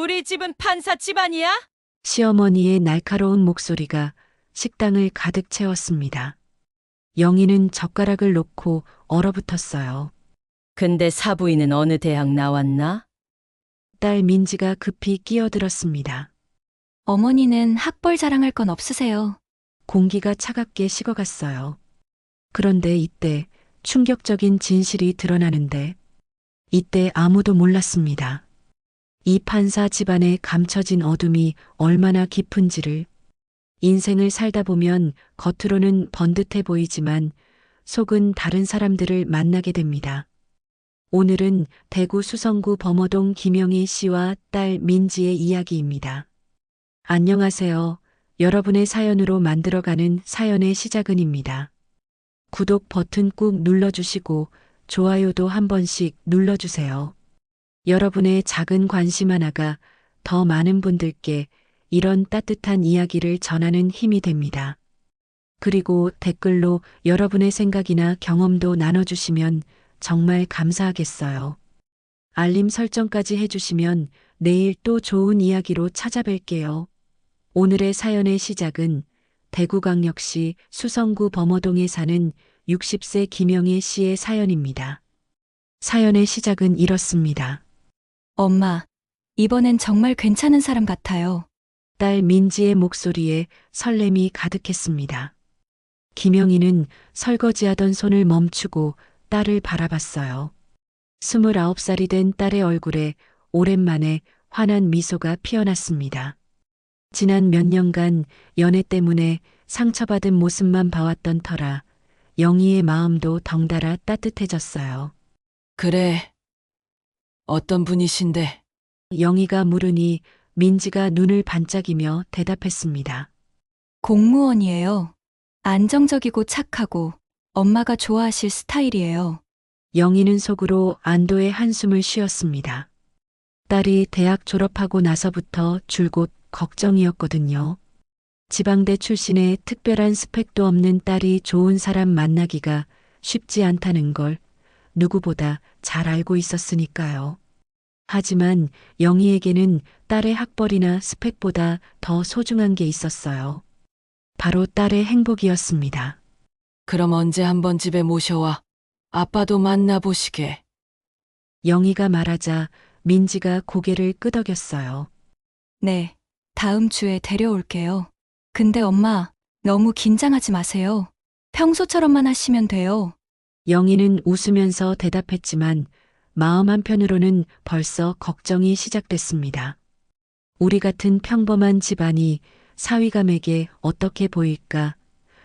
우리 집은 판사 집안이야? 시어머니의 날카로운 목소리가 식당을 가득 채웠습니다. 영희는 젓가락을 놓고 얼어붙었어요. 근데 사부인은 어느 대학 나왔나? 딸 민지가 급히 끼어들었습니다. 어머니는 학벌 자랑할 건 없으세요. 공기가 차갑게 식어갔어요. 그런데 이때 충격적인 진실이 드러나는데 이때 아무도 몰랐습니다. 이 판사 집안에 감춰진 어둠이 얼마나 깊은지를. 인생을 살다 보면 겉으로는 번듯해 보이지만 속은 다른 사람들을 만나게 됩니다. 오늘은 대구 수성구 범어동 김영희 씨와 딸 민지의 이야기입니다. 안녕하세요. 여러분의 사연으로 만들어가는 사연의 시작은입니다. 구독 버튼 꾹 눌러주시고 좋아요도 한 번씩 눌러주세요. 여러분의 작은 관심 하나가 더 많은 분들께 이런 따뜻한 이야기를 전하는 힘이 됩니다. 그리고 댓글로 여러분의 생각이나 경험도 나눠주시면 정말 감사하겠어요. 알림 설정까지 해주시면 내일 또 좋은 이야기로 찾아뵐게요. 오늘의 사연의 시작은 대구광역시 수성구 범어동에 사는 60세 김영희 씨의 사연입니다. 사연의 시작은 이렇습니다. 엄마, 이번엔 정말 괜찮은 사람 같아요. 딸 민지의 목소리에 설렘이 가득했습니다. 김영희는 설거지하던 손을 멈추고 딸을 바라봤어요. 29살이 된 딸의 얼굴에 오랜만에 환한 미소가 피어났습니다. 지난 몇 년간 연애 때문에 상처받은 모습만 봐왔던 터라 영희의 마음도 덩달아 따뜻해졌어요. 그래. 어떤 분이신데? 영희가 물으니 민지가 눈을 반짝이며 대답했습니다. 공무원이에요. 안정적이고 착하고 엄마가 좋아하실 스타일이에요. 영희는 속으로 안도의 한숨을 쉬었습니다. 딸이 대학 졸업하고 나서부터 줄곧 걱정이었거든요. 지방대 출신의 특별한 스펙도 없는 딸이 좋은 사람 만나기가 쉽지 않다는 걸 누구보다 잘 알고 있었으니까요. 하지만 영희에게는 딸의 학벌이나 스펙보다 더 소중한 게 있었어요. 바로 딸의 행복이었습니다. 그럼 언제 한번 집에 모셔와 아빠도 만나보시게. 영희가 말하자 민지가 고개를 끄덕였어요. 네, 다음 주에 데려올게요. 근데 엄마, 너무 긴장하지 마세요. 평소처럼만 하시면 돼요. 영희는 웃으면서 대답했지만 마음 한편으로는 벌써 걱정이 시작됐습니다. 우리 같은 평범한 집안이 사위감에게 어떻게 보일까,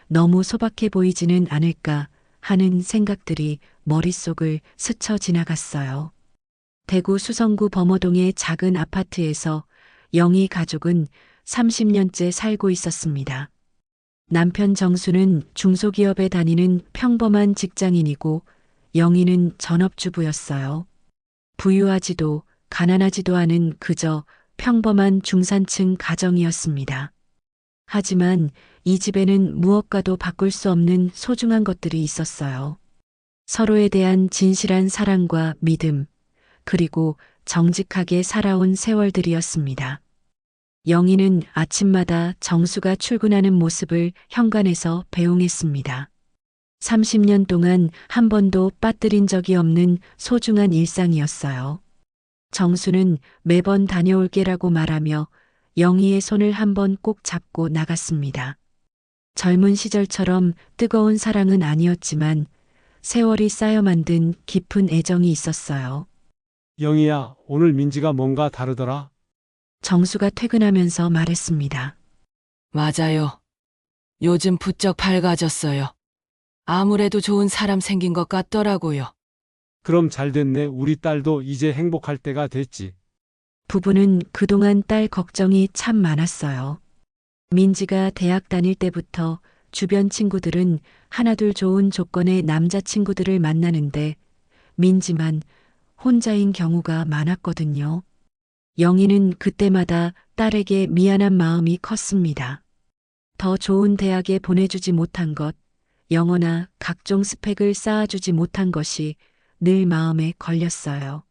너무 소박해 보이지는 않을까 하는 생각들이 머릿속을 스쳐 지나갔어요. 대구 수성구 범어동의 작은 아파트에서 영희 가족은 30년째 살고 있었습니다. 남편 정수는 중소기업에 다니는 평범한 직장인이고 영희는 전업주부였어요. 부유하지도 가난하지도 않은 그저 평범한 중산층 가정이었습니다. 하지만 이 집에는 무엇과도 바꿀 수 없는 소중한 것들이 있었어요. 서로에 대한 진실한 사랑과 믿음, 그리고 정직하게 살아온 세월들이었습니다. 영희는 아침마다 정수가 출근하는 모습을 현관에서 배웅했습니다. 30년 동안 한 번도 빠뜨린 적이 없는 소중한 일상이었어요. 정수는 매번 다녀올게라고 말하며 영희의 손을 한 번 꼭 잡고 나갔습니다. 젊은 시절처럼 뜨거운 사랑은 아니었지만 세월이 쌓여 만든 깊은 애정이 있었어요. 영희야, 오늘 민지가 뭔가 다르더라. 정수가 퇴근하면서 말했습니다. 맞아요. 요즘 부쩍 밝아졌어요. 아무래도 좋은 사람 생긴 것 같더라고요. 그럼 잘 됐네. 우리 딸도 이제 행복할 때가 됐지. 부부는 그동안 딸 걱정이 참 많았어요. 민지가 대학 다닐 때부터 주변 친구들은 하나둘 좋은 조건의 남자친구들을 만나는데 민지만 혼자인 경우가 많았거든요. 영희는 그때마다 딸에게 미안한 마음이 컸습니다. 더 좋은 대학에 보내주지 못한 것, 영어나 각종 스펙을 쌓아주지 못한 것이 늘 마음에 걸렸어요.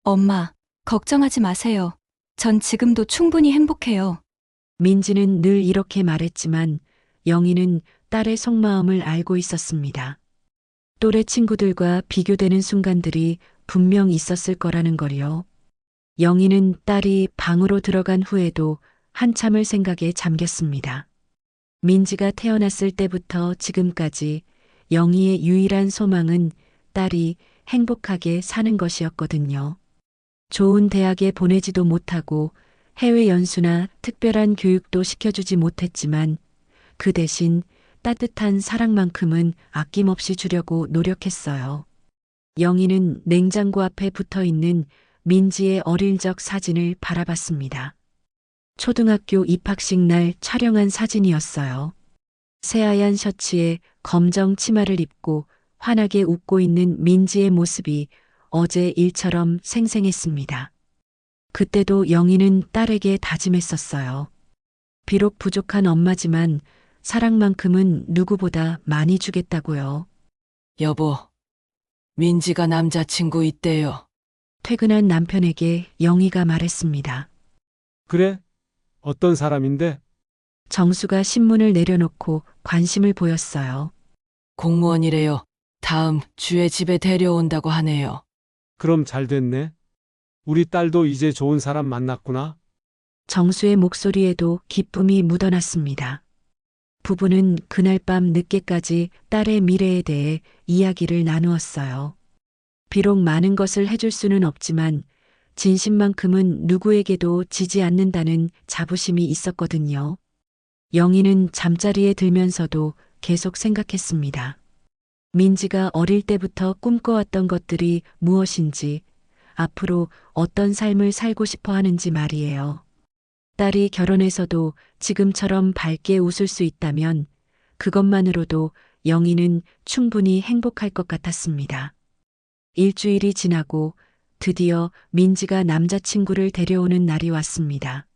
엄마, 걱정하지 마세요. 전 지금도 충분히 행복해요. 민지는 늘 이렇게 말했지만 영희는 딸의 속마음을 알고 있었습니다. 또래 친구들과 비교되는 순간들이 분명 있었을 거라는 걸요. 영희는 딸이 방으로 들어간 후에도 한참을 생각에 잠겼습니다. 민지가 태어났을 때부터 지금까지 영희의 유일한 소망은 딸이 행복하게 사는 것이었거든요. 좋은 대학에 보내지도 못하고 해외 연수나 특별한 교육도 시켜주지 못했지만 그 대신 따뜻한 사랑만큼은 아낌없이 주려고 노력했어요. 영희는 냉장고 앞에 붙어 있는 민지의 어릴 적 사진을 바라봤습니다. 초등학교 입학식 날 촬영한 사진이었어요. 새하얀 셔츠에 검정 치마를 입고 환하게 웃고 있는 민지의 모습이 어제 일처럼 생생했습니다. 그때도 영희는 딸에게 다짐했었어요. 비록 부족한 엄마지만 사랑만큼은 누구보다 많이 주겠다고요. 여보, 민지가 남자친구 있대요. 퇴근한 남편에게 영희가 말했습니다. 그래? 어떤 사람인데? 정수가 신문을 내려놓고 관심을 보였어요. 공무원이래요. 다음 주에 집에 데려온다고 하네요. 그럼 잘 됐네. 우리 딸도 이제 좋은 사람 만났구나. 정수의 목소리에도 기쁨이 묻어났습니다. 부부는 그날 밤 늦게까지 딸의 미래에 대해 이야기를 나누었어요. 비록 많은 것을 해줄 수는 없지만 진심만큼은 누구에게도 지지 않는다는 자부심이 있었거든요. 영희는 잠자리에 들면서도 계속 생각했습니다. 민지가 어릴 때부터 꿈꿔왔던 것들이 무엇인지, 앞으로 어떤 삶을 살고 싶어 하는지 말이에요. 딸이 결혼해서도 지금처럼 밝게 웃을 수 있다면 그것만으로도 영희는 충분히 행복할 것 같았습니다. 일주일이 지나고 드디어 민지가 남자친구를 데려오는 날이 왔습니다.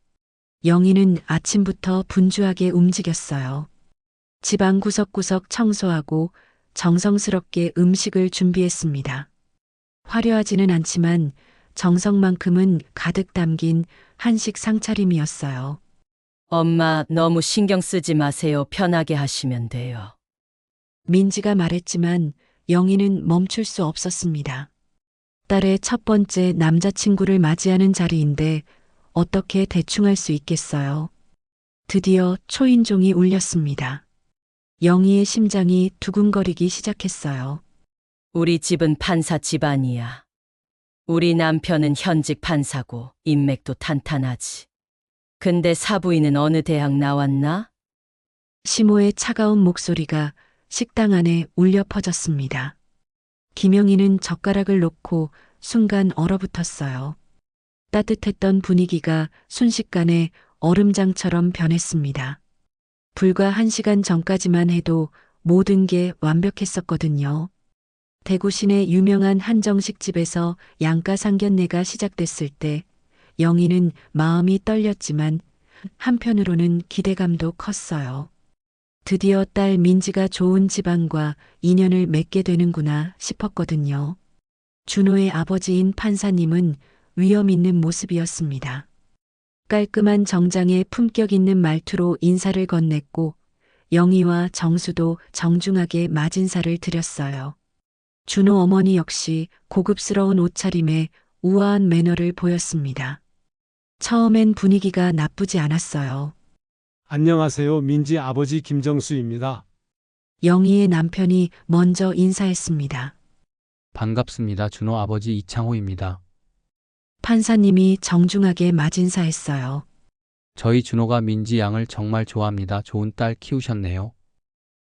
영희는 아침부터 분주하게 움직였어요. 집안 구석구석 청소하고 정성스럽게 음식을 준비했습니다. 화려하지는 않지만 정성만큼은 가득 담긴 한식 상차림이었어요. 엄마 너무 신경 쓰지 마세요. 편하게 하시면 돼요. 민지가 말했지만 영희는 멈출 수 없었습니다. 딸의 첫 번째 남자친구를 맞이하는 자리인데 어떻게 대충 할 수 있겠어요. 드디어 초인종이 울렸습니다. 영희의 심장이 두근거리기 시작했어요. 우리 집은 판사 집안이야. 우리 남편은 현직 판사고 인맥도 탄탄하지. 근데 사부인은 어느 대학 나왔나? 시모의 차가운 목소리가 식당 안에 울려 퍼졌습니다. 김영희는 젓가락을 놓고 순간 얼어붙었어요. 따뜻했던 분위기가 순식간에 얼음장처럼 변했습니다. 불과 1시간 전까지만 해도 모든 게 완벽했었거든요. 대구 시내 유명한 한정식 집에서 양가 상견례가 시작됐을 때 영희는 마음이 떨렸지만 한편으로는 기대감도 컸어요. 드디어 딸 민지가 좋은 집안과 인연을 맺게 되는구나 싶었거든요. 준호의 아버지인 판사님은 위엄 있는 모습이었습니다. 깔끔한 정장에 품격 있는 말투로 인사를 건넸고 영희와 정수도 정중하게 맞인사를 드렸어요. 준호 어머니 역시 고급스러운 옷차림에 우아한 매너를 보였습니다. 처음엔 분위기가 나쁘지 않았어요. 안녕하세요. 민지 아버지 김정수입니다. 영희의 남편이 먼저 인사했습니다. 반갑습니다. 준호 아버지 이창호입니다. 판사님이 정중하게 맞인사했어요. 저희 준호가 민지 양을 정말 좋아합니다. 좋은 딸 키우셨네요.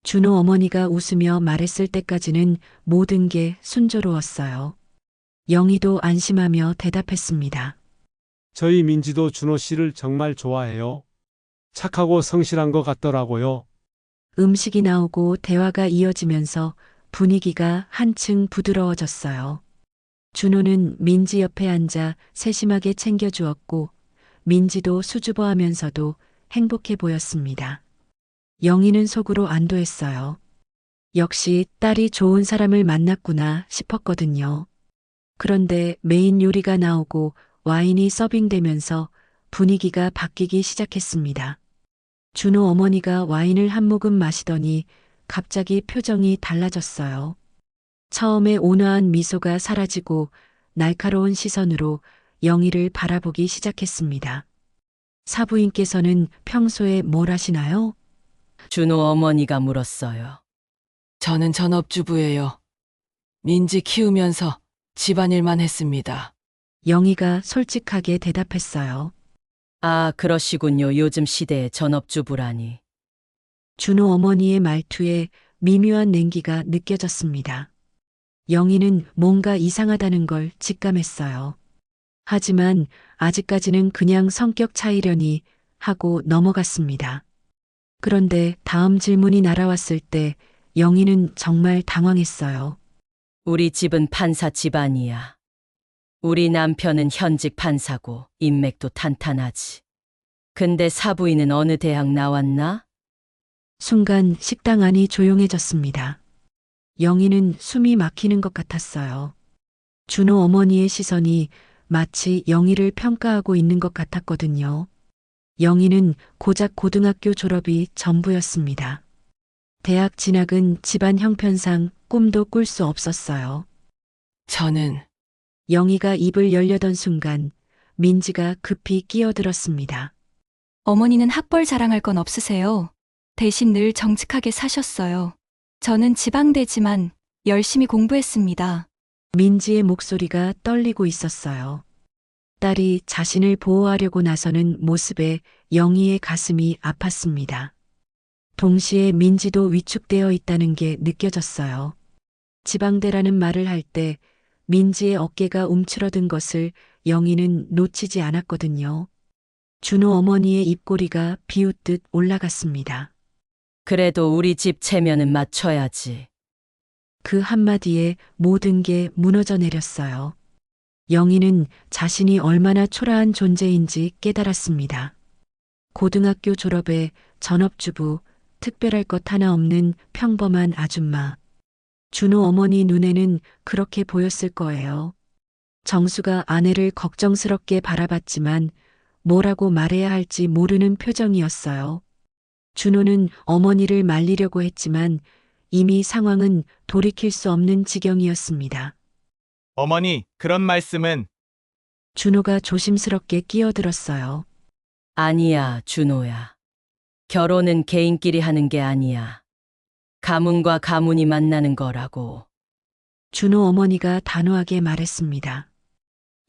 준호 어머니가 웃으며 말했을 때까지는 모든 게 순조로웠어요. 영희도 안심하며 대답했습니다. 저희 민지도 준호 씨를 정말 좋아해요. 착하고 성실한 것 같더라고요. 음식이 나오고 대화가 이어지면서 분위기가 한층 부드러워졌어요. 준호는 민지 옆에 앉아 세심하게 챙겨주었고 민지도 수줍어하면서도 행복해 보였습니다. 영희는 속으로 안도했어요. 역시 딸이 좋은 사람을 만났구나 싶었거든요. 그런데 메인 요리가 나오고 와인이 서빙되면서 분위기가 바뀌기 시작했습니다. 준호 어머니가 와인을 한 모금 마시더니 갑자기 표정이 달라졌어요. 처음에 온화한 미소가 사라지고 날카로운 시선으로 영희를 바라보기 시작했습니다. 사부인께서는 평소에 뭘 하시나요? 준호 어머니가 물었어요. 저는 전업주부예요. 민지 키우면서 집안일만 했습니다. 영희가 솔직하게 대답했어요. 아, 그러시군요. 요즘 시대의 전업주부라니. 준호 어머니의 말투에 미묘한 냉기가 느껴졌습니다. 영희는 뭔가 이상하다는 걸 직감했어요. 하지만 아직까지는 그냥 성격 차이려니 하고 넘어갔습니다. 그런데 다음 질문이 날아왔을 때 영희는 정말 당황했어요. 우리 집은 판사 집안이야. 우리 남편은 현직 판사고 인맥도 탄탄하지. 근데 사부인은 어느 대학 나왔나? 순간 식당 안이 조용해졌습니다. 영희는 숨이 막히는 것 같았어요. 준호 어머니의 시선이 마치 영희를 평가하고 있는 것 같았거든요. 영희는 고작 고등학교 졸업이 전부였습니다. 대학 진학은 집안 형편상 꿈도 꿀 수 없었어요. 저는 영희가 입을 열려던 순간 민지가 급히 끼어들었습니다. 어머니는 학벌 자랑할 건 없으세요. 대신 늘 정직하게 사셨어요. 저는 지방대지만 열심히 공부했습니다. 민지의 목소리가 떨리고 있었어요. 딸이 자신을 보호하려고 나서는 모습에 영희의 가슴이 아팠습니다. 동시에 민지도 위축되어 있다는 게 느껴졌어요. 지방대라는 말을 할 때 민지의 어깨가 움츠러든 것을 영희는 놓치지 않았거든요. 준호 어머니의 입꼬리가 비웃듯 올라갔습니다. 그래도 우리 집 체면은 맞춰야지. 그 한마디에 모든 게 무너져 내렸어요. 영희는 자신이 얼마나 초라한 존재인지 깨달았습니다. 고등학교 졸업에 전업주부, 특별할 것 하나 없는 평범한 아줌마. 준호 어머니 눈에는 그렇게 보였을 거예요. 정수가 아내를 걱정스럽게 바라봤지만 뭐라고 말해야 할지 모르는 표정이었어요. 준호는 어머니를 말리려고 했지만 이미 상황은 돌이킬 수 없는 지경이었습니다. 어머니, 그런 말씀은 준호가 조심스럽게 끼어들었어요. 아니야, 준호야. 결혼은 개인끼리 하는 게 아니야. 가문과 가문이 만나는 거라고. 준호 어머니가 단호하게 말했습니다.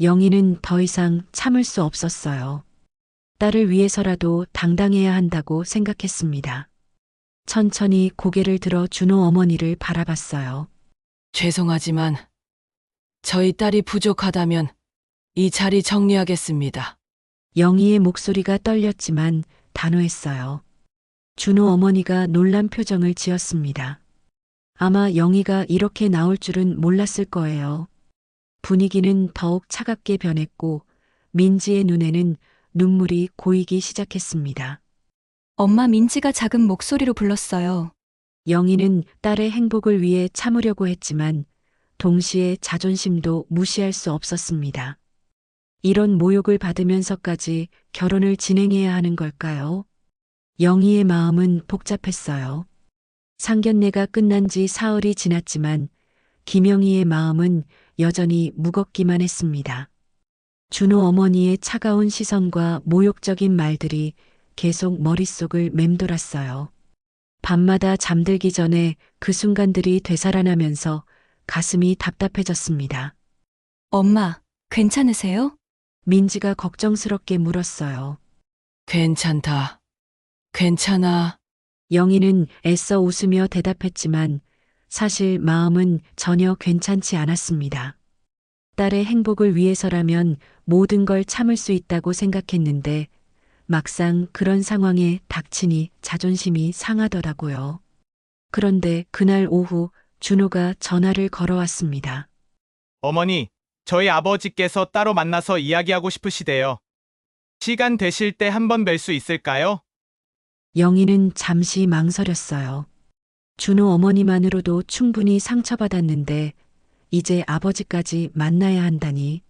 영희는 더 이상 참을 수 없었어요. 딸을 위해서라도 당당해야 한다고 생각했습니다. 천천히 고개를 들어 준호 어머니를 바라봤어요. 죄송하지만 저희 딸이 부족하다면 이 자리 정리하겠습니다. 영희의 목소리가 떨렸지만 단호했어요. 준호 어머니가 놀란 표정을 지었습니다. 아마 영희가 이렇게 나올 줄은 몰랐을 거예요. 분위기는 더욱 차갑게 변했고 민지의 눈에는 눈물이 고이기 시작했습니다. 엄마 민지가 작은 목소리로 불렀어요. 영희는 딸의 행복을 위해 참으려고 했지만 동시에 자존심도 무시할 수 없었습니다. 이런 모욕을 받으면서까지 결혼을 진행해야 하는 걸까요? 영희의 마음은 복잡했어요. 상견례가 끝난 지 사흘이 지났지만 김영희의 마음은 여전히 무겁기만 했습니다. 준호 어머니의 차가운 시선과 모욕적인 말들이 계속 머릿속을 맴돌았어요. 밤마다 잠들기 전에 그 순간들이 되살아나면서 가슴이 답답해졌습니다. 엄마, 괜찮으세요? 민지가 걱정스럽게 물었어요. 괜찮다. 괜찮아. 영희는 애써 웃으며 대답했지만 사실 마음은 전혀 괜찮지 않았습니다. 딸의 행복을 위해서라면 모든 걸 참을 수 있다고 생각했는데 막상 그런 상황에 닥치니 자존심이 상하더라고요. 그런데 그날 오후 준호가 전화를 걸어왔습니다. 어머니, 저희 아버지께서 따로 만나서 이야기하고 싶으시대요. 시간 되실 때 한번 뵐 수 있을까요? 영희는 잠시 망설였어요. 준호 어머니만으로도 충분히 상처받았는데 이제 아버지까지 만나야 한다니.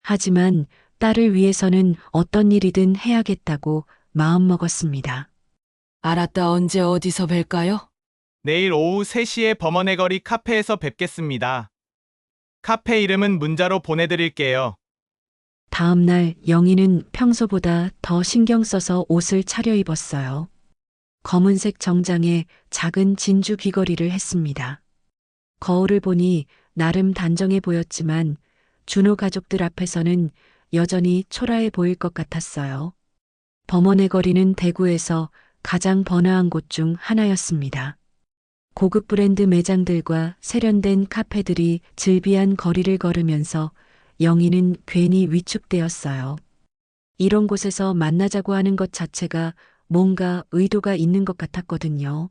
하지만 딸을 위해서는 어떤 일이든 해야겠다고 마음먹었습니다. 알았다. 언제 어디서 뵐까요? 내일 오후 3시에 범원의 거리 카페에서 뵙겠습니다. 카페 이름은 문자로 보내드릴게요. 다음 날 영희는 평소보다 더 신경 써서 옷을 차려입었어요. 검은색 정장에 작은 진주 귀걸이를 했습니다. 거울을 보니 나름 단정해 보였지만 준호 가족들 앞에서는 여전히 초라해 보일 것 같았어요. 범원의 거리는 대구에서 가장 번화한 곳 중 하나였습니다. 고급 브랜드 매장들과 세련된 카페들이 즐비한 거리를 걸으면서 영희는 괜히 위축되었어요. 이런 곳에서 만나자고 하는 것 자체가 뭔가 의도가 있는 것 같았거든요.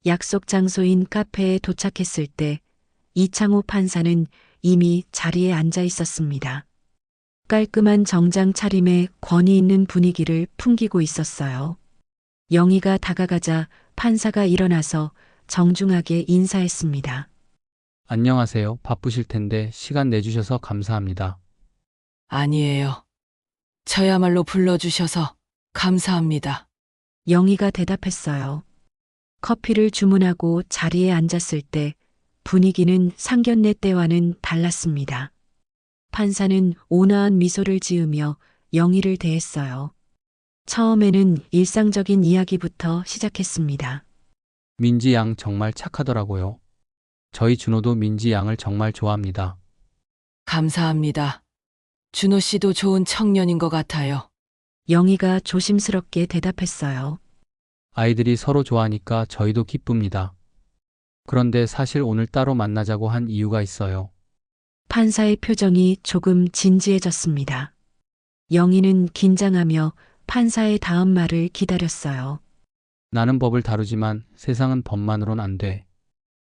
약속 장소인 카페에 도착했을 때 이창호 판사는 이미 자리에 앉아 있었습니다. 깔끔한 정장 차림에 권위 있는 분위기를 풍기고 있었어요. 영희가 다가가자 판사가 일어나서 정중하게 인사했습니다. 안녕하세요. 바쁘실 텐데 시간 내주셔서 감사합니다. 아니에요. 저야말로 불러주셔서 감사합니다. 영희가 대답했어요. 커피를 주문하고 자리에 앉았을 때 분위기는 상견례 때와는 달랐습니다. 판사는 온화한 미소를 지으며 영희를 대했어요. 처음에는 일상적인 이야기부터 시작했습니다. 민지 양 정말 착하더라고요. 저희 준호도 민지 양을 정말 좋아합니다. 감사합니다. 준호 씨도 좋은 청년인 것 같아요. 영희가 조심스럽게 대답했어요. 아이들이 서로 좋아하니까 저희도 기쁩니다. 그런데 사실 오늘 따로 만나자고 한 이유가 있어요. 판사의 표정이 조금 진지해졌습니다. 영희는 긴장하며 판사의 다음 말을 기다렸어요. 나는 법을 다루지만 세상은 법만으론 안 돼.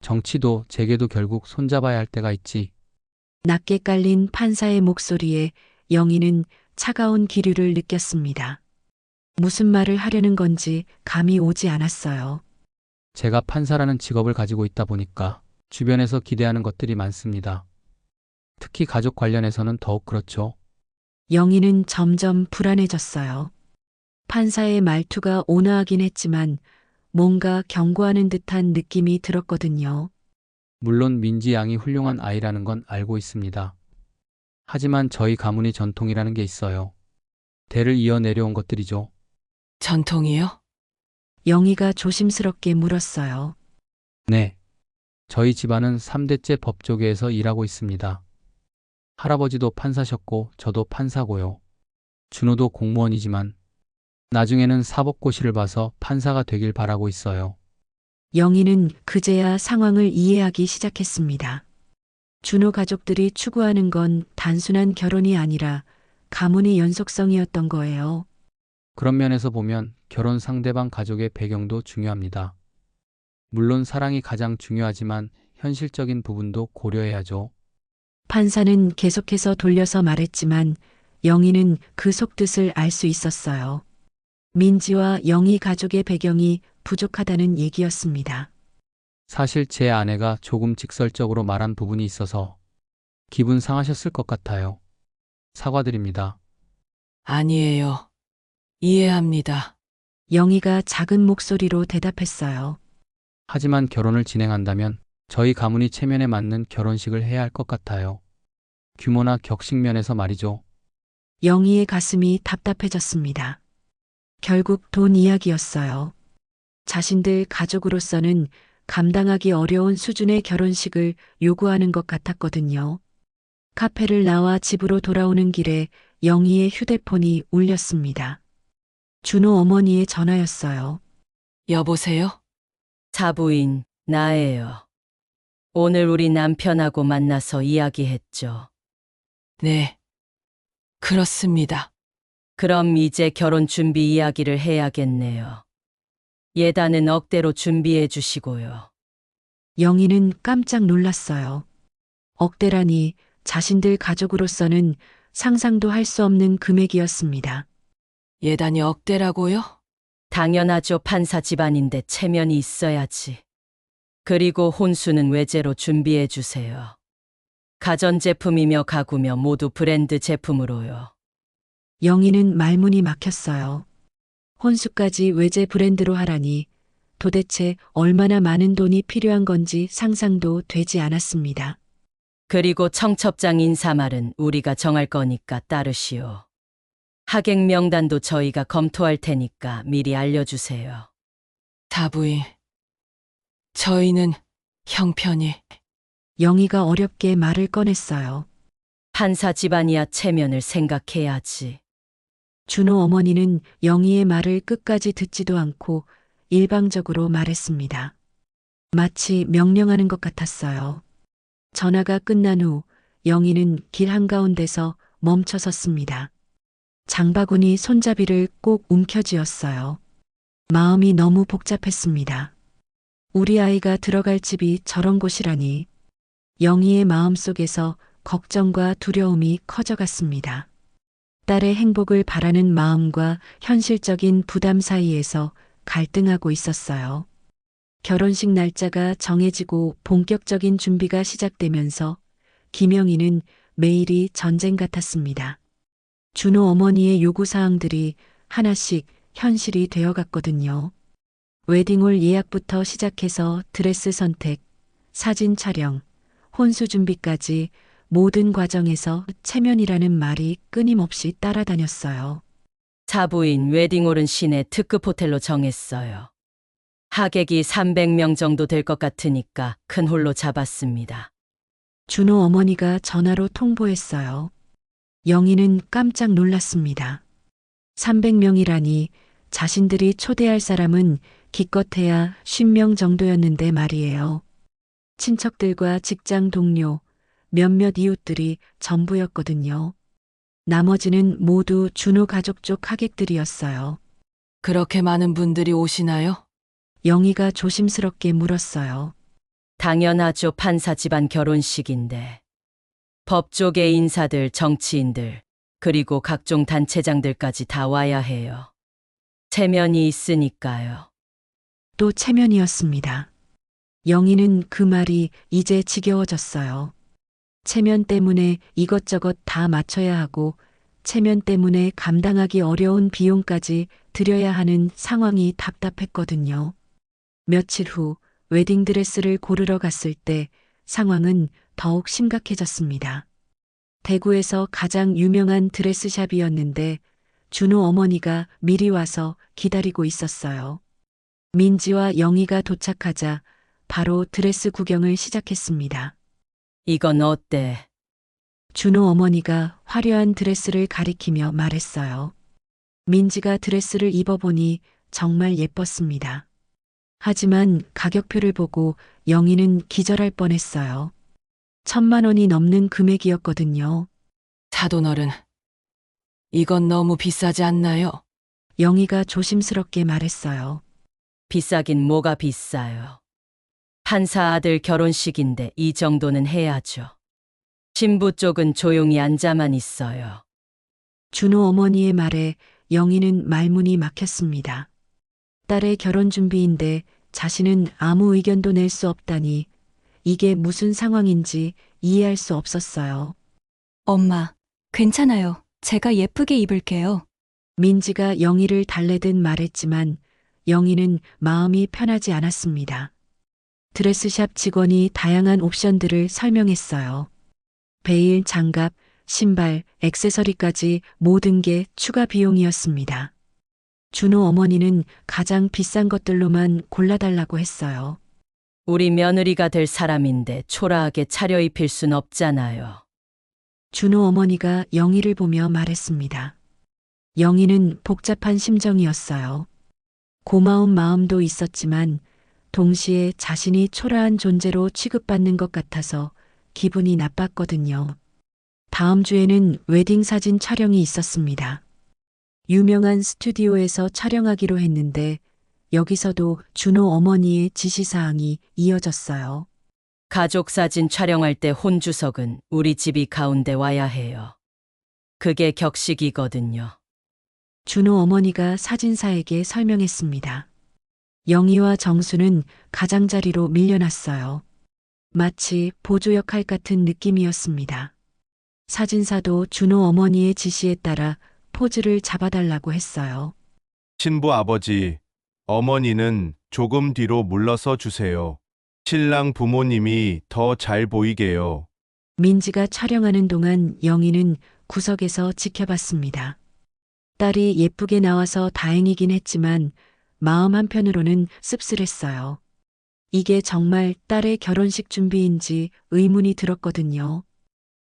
정치도 재계도 결국 손잡아야 할 때가 있지. 낮게 깔린 판사의 목소리에 영희는 차가운 기류를 느꼈습니다. 무슨 말을 하려는 건지 감이 오지 않았어요. 제가 판사라는 직업을 가지고 있다 보니까 주변에서 기대하는 것들이 많습니다. 특히 가족 관련해서는 더욱 그렇죠. 영희는 점점 불안해졌어요. 판사의 말투가 온화하긴 했지만 뭔가 경고하는 듯한 느낌이 들었거든요. 물론 민지 양이 훌륭한 아이라는 건 알고 있습니다. 하지만 저희 가문이 전통이라는 게 있어요. 대를 이어 내려온 것들이죠. 전통이요? 영희가 조심스럽게 물었어요. 네. 저희 집안은 3대째 법조계에서 일하고 있습니다. 할아버지도 판사셨고 저도 판사고요. 준호도 공무원이지만 나중에는 사법고시를 봐서 판사가 되길 바라고 있어요. 영희는 그제야 상황을 이해하기 시작했습니다. 준호 가족들이 추구하는 건 단순한 결혼이 아니라 가문의 연속성이었던 거예요. 그런 면에서 보면 결혼 상대방 가족의 배경도 중요합니다. 물론 사랑이 가장 중요하지만 현실적인 부분도 고려해야죠. 판사는 계속해서 돌려서 말했지만 영희는 그 속뜻을 알 수 있었어요. 민지와 영희 가족의 배경이 부족하다는 얘기였습니다. 사실 제 아내가 조금 직설적으로 말한 부분이 있어서 기분 상하셨을 것 같아요. 사과드립니다. 아니에요. 이해합니다. 영희가 작은 목소리로 대답했어요. 하지만 결혼을 진행한다면 저희 가문이 체면에 맞는 결혼식을 해야 할 것 같아요. 규모나 격식 면에서 말이죠. 영희의 가슴이 답답해졌습니다. 결국 돈 이야기였어요. 자신들 가족으로서는 감당하기 어려운 수준의 결혼식을 요구하는 것 같았거든요. 카페를 나와 집으로 돌아오는 길에 영희의 휴대폰이 울렸습니다. 준호 어머니의 전화였어요. 여보세요? 사부인 나예요. 오늘 우리 남편하고 만나서 이야기했죠. 네. 그렇습니다. 그럼 이제 결혼 준비 이야기를 해야겠네요. 예단은 억대로 준비해 주시고요. 영희는 깜짝 놀랐어요. 억대라니 자신들 가족으로서는 상상도 할 수 없는 금액이었습니다. 예단이 억대라고요? 당연하죠. 판사 집안인데 체면이 있어야지. 그리고 혼수는 외제로 준비해 주세요. 가전제품이며 가구며 모두 브랜드 제품으로요. 영희는 말문이 막혔어요. 혼수까지 외제 브랜드로 하라니 도대체 얼마나 많은 돈이 필요한 건지 상상도 되지 않았습니다. 그리고 청첩장 인사말은 우리가 정할 거니까 따르시오. 하객 명단도 저희가 검토할 테니까 미리 알려주세요. 사부인. 저희는 형편이 영희가 어렵게 말을 꺼냈어요. 판사 집안이야 체면을 생각해야지. 준호 어머니는 영희의 말을 끝까지 듣지도 않고 일방적으로 말했습니다. 마치 명령하는 것 같았어요. 전화가 끝난 후 영희는 길 한가운데서 멈춰 섰습니다. 장바구니 손잡이를 꼭 움켜쥐었어요. 마음이 너무 복잡했습니다. 우리 아이가 들어갈 집이 저런 곳이라니. 영희의 마음속에서 걱정과 두려움이 커져갔습니다. 딸의 행복을 바라는 마음과 현실적인 부담 사이에서 갈등하고 있었어요. 결혼식 날짜가 정해지고 본격적인 준비가 시작되면서 김영희는 매일이 전쟁 같았습니다. 준호 어머니의 요구사항들이 하나씩 현실이 되어갔거든요. 웨딩홀 예약부터 시작해서 드레스 선택, 사진 촬영, 혼수 준비까지 모든 과정에서 체면이라는 말이 끊임없이 따라다녔어요. 사부인 웨딩홀은 시내 특급 호텔로 정했어요. 하객이 300명 정도 될 것 같으니까 큰 홀로 잡았습니다. 준호 어머니가 전화로 통보했어요. 영희는 깜짝 놀랐습니다. 300명이라니 자신들이 초대할 사람은 기껏해야 50명 정도였는데 말이에요. 친척들과 직장 동료, 몇몇 이웃들이 전부였거든요. 나머지는 모두 준호 가족 쪽 하객들이었어요. 그렇게 많은 분들이 오시나요? 영희가 조심스럽게 물었어요. 당연하죠. 판사 집안 결혼식인데. 법조계 인사들, 정치인들, 그리고 각종 단체장들까지 다 와야 해요. 체면이 있으니까요. 또 체면이었습니다. 영희는 그 말이 이제 지겨워졌어요. 체면 때문에 이것저것 다 맞춰야 하고 체면 때문에 감당하기 어려운 비용까지 들여야 하는 상황이 답답했거든요. 며칠 후 웨딩드레스를 고르러 갔을 때 상황은 더욱 심각해졌습니다. 대구에서 가장 유명한 드레스샵이었는데 준호 어머니가 미리 와서 기다리고 있었어요. 민지와 영희가 도착하자 바로 드레스 구경을 시작했습니다. 이건 어때? 준호 어머니가 화려한 드레스를 가리키며 말했어요. 민지가 드레스를 입어보니 정말 예뻤습니다. 하지만 가격표를 보고 영희는 기절할 뻔했어요. 1,000만 원이 넘는 금액이었거든요. 사돈어른. 이건 너무 비싸지 않나요? 영희가 조심스럽게 말했어요. 비싸긴 뭐가 비싸요. 판사 아들 결혼식인데 이 정도는 해야죠. 신부 쪽은 조용히 앉아만 있어요. 준호 어머니의 말에 영희는 말문이 막혔습니다. 딸의 결혼 준비인데 자신은 아무 의견도 낼 수 없다니 이게 무슨 상황인지 이해할 수 없었어요. 엄마, 괜찮아요. 제가 예쁘게 입을게요. 민지가 영희를 달래듯 말했지만 영희는 마음이 편하지 않았습니다. 드레스샵 직원이 다양한 옵션들을 설명했어요. 베일, 장갑, 신발, 액세서리까지 모든 게 추가 비용이었습니다. 준호 어머니는 가장 비싼 것들로만 골라달라고 했어요. 우리 며느리가 될 사람인데 초라하게 차려입힐 순 없잖아요. 준호 어머니가 영희를 보며 말했습니다. 영희는 복잡한 심정이었어요. 고마운 마음도 있었지만 동시에 자신이 초라한 존재로 취급받는 것 같아서 기분이 나빴거든요. 다음 주에는 웨딩 사진 촬영이 있었습니다. 유명한 스튜디오에서 촬영하기로 했는데 여기서도 준호 어머니의 지시사항이 이어졌어요. 가족 사진 촬영할 때 혼주석은 우리 집이 가운데 와야 해요. 그게 격식이거든요. 준호 어머니가 사진사에게 설명했습니다. 영희와 정수는 가장자리로 밀려났어요. 마치 보조 역할 같은 느낌이었습니다. 사진사도 준호 어머니의 지시에 따라 포즈를 잡아달라고 했어요. 신부 아버지, 어머니는 조금 뒤로 물러서 주세요. 신랑 부모님이 더 잘 보이게요. 민지가 촬영하는 동안 영희는 구석에서 지켜봤습니다. 딸이 예쁘게 나와서 다행이긴 했지만 마음 한편으로는 씁쓸했어요. 이게 정말 딸의 결혼식 준비인지 의문이 들었거든요.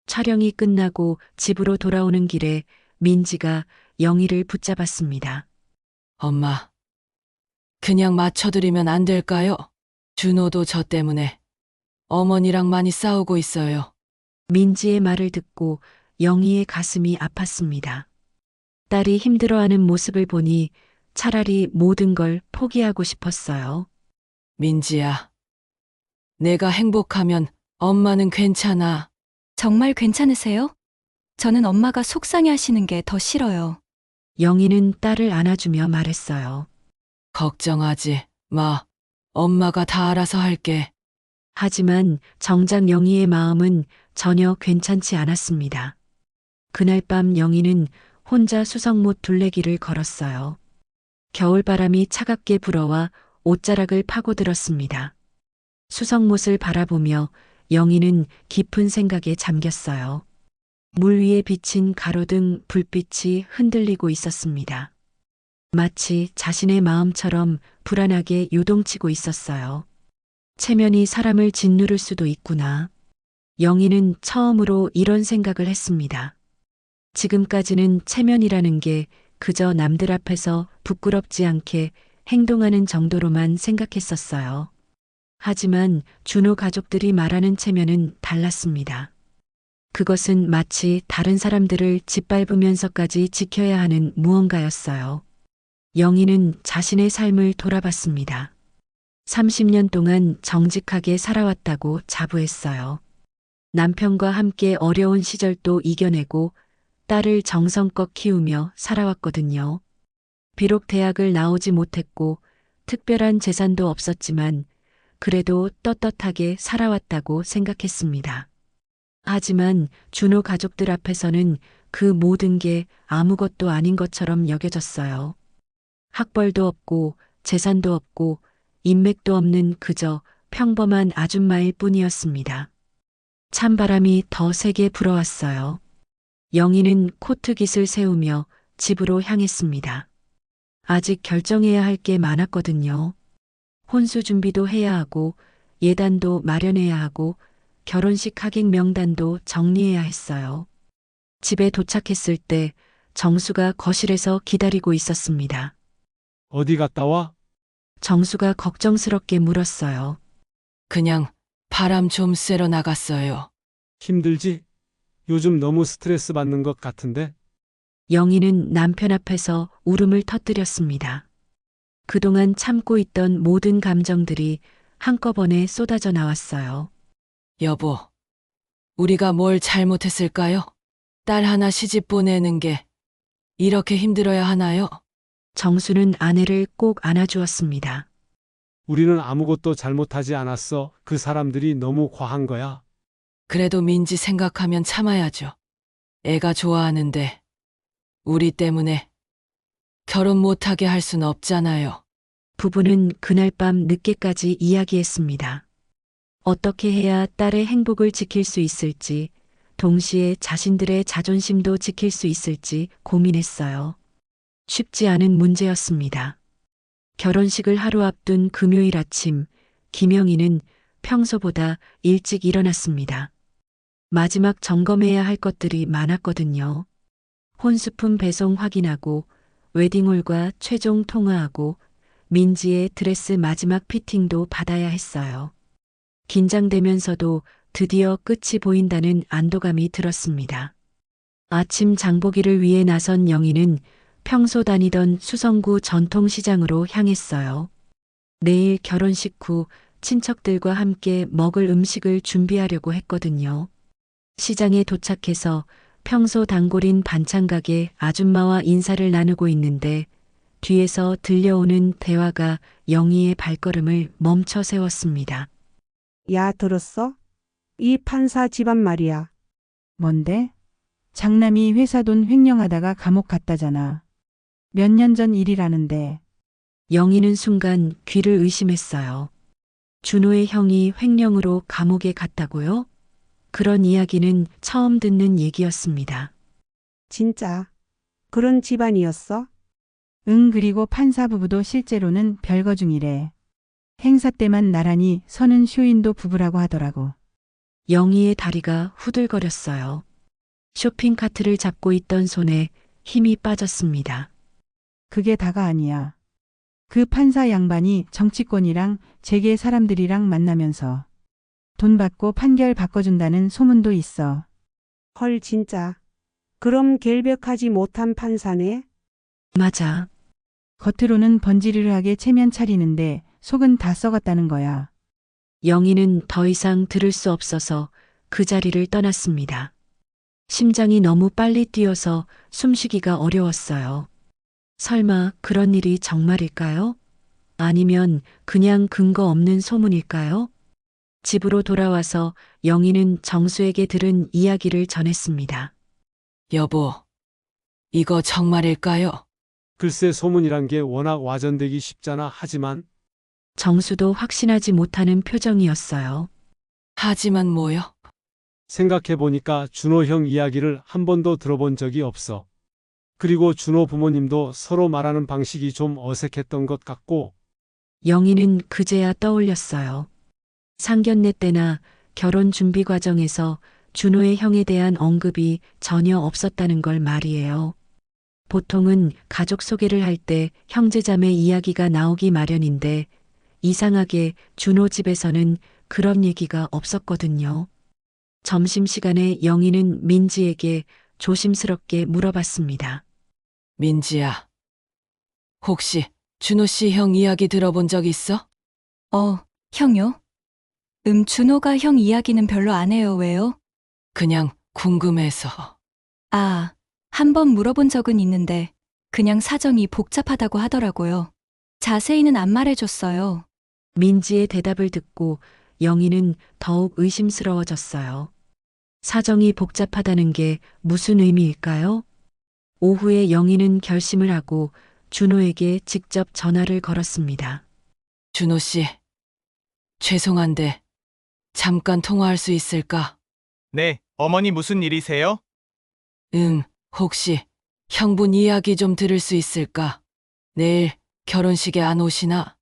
촬영이 끝나고 집으로 돌아오는 길에 민지가 영희를 붙잡았습니다. 엄마, 그냥 맞춰드리면 안 될까요? 준호도 저 때문에 어머니랑 많이 싸우고 있어요. 민지의 말을 듣고 영희의 가슴이 아팠습니다. 딸이 힘들어하는 모습을 보니 차라리 모든 걸 포기하고 싶었어요. 민지야, 내가 행복하면 엄마는 괜찮아. 정말 괜찮으세요? 저는 엄마가 속상해 하시는 게 더 싫어요. 영희는 딸을 안아주며 말했어요. 걱정하지 마. 엄마가 다 알아서 할게. 하지만 정작 영희의 마음은 전혀 괜찮지 않았습니다. 그날 밤 영희는 혼자 수성못 둘레길을 걸었어요. 겨울바람이 차갑게 불어와 옷자락을 파고들었습니다. 수성못을 바라보며 영희는 깊은 생각에 잠겼어요. 물 위에 비친 가로등 불빛이 흔들리고 있었습니다. 마치 자신의 마음처럼 불안하게 요동치고 있었어요. 체면이 사람을 짓누를 수도 있구나. 영희는 처음으로 이런 생각을 했습니다. 지금까지는 체면이라는 게 그저 남들 앞에서 부끄럽지 않게 행동하는 정도로만 생각했었어요. 하지만 준호 가족들이 말하는 체면은 달랐습니다. 그것은 마치 다른 사람들을 짓밟으면서까지 지켜야 하는 무언가였어요. 영희는 자신의 삶을 돌아봤습니다. 30년 동안 정직하게 살아왔다고 자부했어요. 남편과 함께 어려운 시절도 이겨내고 딸을 정성껏 키우며 살아왔거든요. 비록 대학을 나오지 못했고 특별한 재산도 없었지만 그래도 떳떳하게 살아왔다고 생각했습니다. 하지만 준호 가족들 앞에서는 그 모든 게 아무것도 아닌 것처럼 여겨졌어요. 학벌도 없고 재산도 없고 인맥도 없는 그저 평범한 아줌마일 뿐이었습니다. 찬바람이 더 세게 불어왔어요. 영희는 코트깃을 세우며 집으로 향했습니다. 아직 결정해야 할 게 많았거든요. 혼수 준비도 해야 하고 예단도 마련해야 하고 결혼식 하객 명단도 정리해야 했어요. 집에 도착했을 때 정수가 거실에서 기다리고 있었습니다. 어디 갔다 와? 정수가 걱정스럽게 물었어요. 그냥 바람 좀 쐬러 나갔어요. 힘들지? 요즘 너무 스트레스 받는 것 같은데? 영희는 남편 앞에서 울음을 터뜨렸습니다. 그동안 참고 있던 모든 감정들이 한꺼번에 쏟아져 나왔어요. 여보, 우리가 뭘 잘못했을까요? 딸 하나 시집 보내는 게 이렇게 힘들어야 하나요? 정수는 아내를 꼭 안아주었습니다. 우리는 아무것도 잘못하지 않았어. 그 사람들이 너무 과한 거야. 그래도 민지 생각하면 참아야죠. 애가 좋아하는데 우리 때문에 결혼 못하게 할 순 없잖아요. 부부는 그날 밤 늦게까지 이야기했습니다. 어떻게 해야 딸의 행복을 지킬 수 있을지, 동시에 자신들의 자존심도 지킬 수 있을지 고민했어요. 쉽지 않은 문제였습니다. 결혼식을 하루 앞둔 금요일 아침, 김영희는 평소보다 일찍 일어났습니다. 마지막 점검해야 할 것들이 많았거든요. 혼수품 배송 확인하고 웨딩홀과 최종 통화하고 민지의 드레스 마지막 피팅도 받아야 했어요. 긴장되면서도 드디어 끝이 보인다는 안도감이 들었습니다. 아침 장보기를 위해 나선 영희는 평소 다니던 수성구 전통시장으로 향했어요. 내일 결혼식 후 친척들과 함께 먹을 음식을 준비하려고 했거든요. 시장에 도착해서 평소 단골인 반찬가게 아줌마와 인사를 나누고 있는데 뒤에서 들려오는 대화가 영희의 발걸음을 멈춰 세웠습니다. 야, 들었어? 이 판사 집안 말이야. 뭔데? 장남이 회사 돈 횡령하다가 감옥 갔다잖아. 몇 년 전 일이라는데. 영희는 순간 귀를 의심했어요. 준호의 형이 횡령으로 감옥에 갔다고요? 그런 이야기는 처음 듣는 얘기였습니다. 진짜 그런 집안이었어? 응, 그리고 판사 부부도 실제로는 별거 중이래. 행사 때만 나란히 서는 쇼인도 부부라고 하더라고. 영희의 다리가 후들거렸어요. 쇼핑카트를 잡고 있던 손에 힘이 빠졌습니다. 그게 다가 아니야. 그 판사 양반이 정치권이랑 재계 사람들이랑 만나면서 돈 받고 판결 바꿔준다는 소문도 있어. 헐, 진짜. 그럼 결백하지 못한 판사네? 맞아. 겉으로는 번지르르하게 체면 차리는데 속은 다 썩었다는 거야. 영희는 더 이상 들을 수 없어서 그 자리를 떠났습니다. 심장이 너무 빨리 뛰어서 숨쉬기가 어려웠어요. 설마 그런 일이 정말일까요? 아니면 그냥 근거 없는 소문일까요? 집으로 돌아와서 영희는 정수에게 들은 이야기를 전했습니다. 여보, 이거 정말일까요? 글쎄 소문이란 게 워낙 와전되기 쉽잖아. 하지만 정수도 확신하지 못하는 표정이었어요. 하지만 뭐요? 생각해보니까 준호 형 이야기를 한 번도 들어본 적이 없어. 그리고 준호 부모님도 서로 말하는 방식이 좀 어색했던 것 같고. 영희는 그제야 떠올렸어요. 상견례 때나 결혼 준비 과정에서 준호의 형에 대한 언급이 전혀 없었다는 걸 말이에요. 보통은 가족 소개를 할 때 형제자매 이야기가 나오기 마련인데 이상하게 준호 집에서는 그런 얘기가 없었거든요. 점심시간에 영희는 민지에게 조심스럽게 물어봤습니다. 민지야, 혹시 준호 씨 형 이야기 들어본 적 있어? 형요? 준호가 형 이야기는 별로 안 해요. 왜요? 그냥 궁금해서. 한 번 물어본 적은 있는데 그냥 사정이 복잡하다고 하더라고요. 자세히는 안 말해줬어요. 민지의 대답을 듣고 영희는 더욱 의심스러워졌어요. 사정이 복잡하다는 게 무슨 의미일까요? 오후에 영희는 결심을 하고 준호에게 직접 전화를 걸었습니다. 준호 씨, 죄송한데 잠깐 통화할 수 있을까? 네, 어머니 무슨 일이세요? 응, 혹시 형분 이야기 좀 들을 수 있을까? 내일 결혼식에 안 오시나?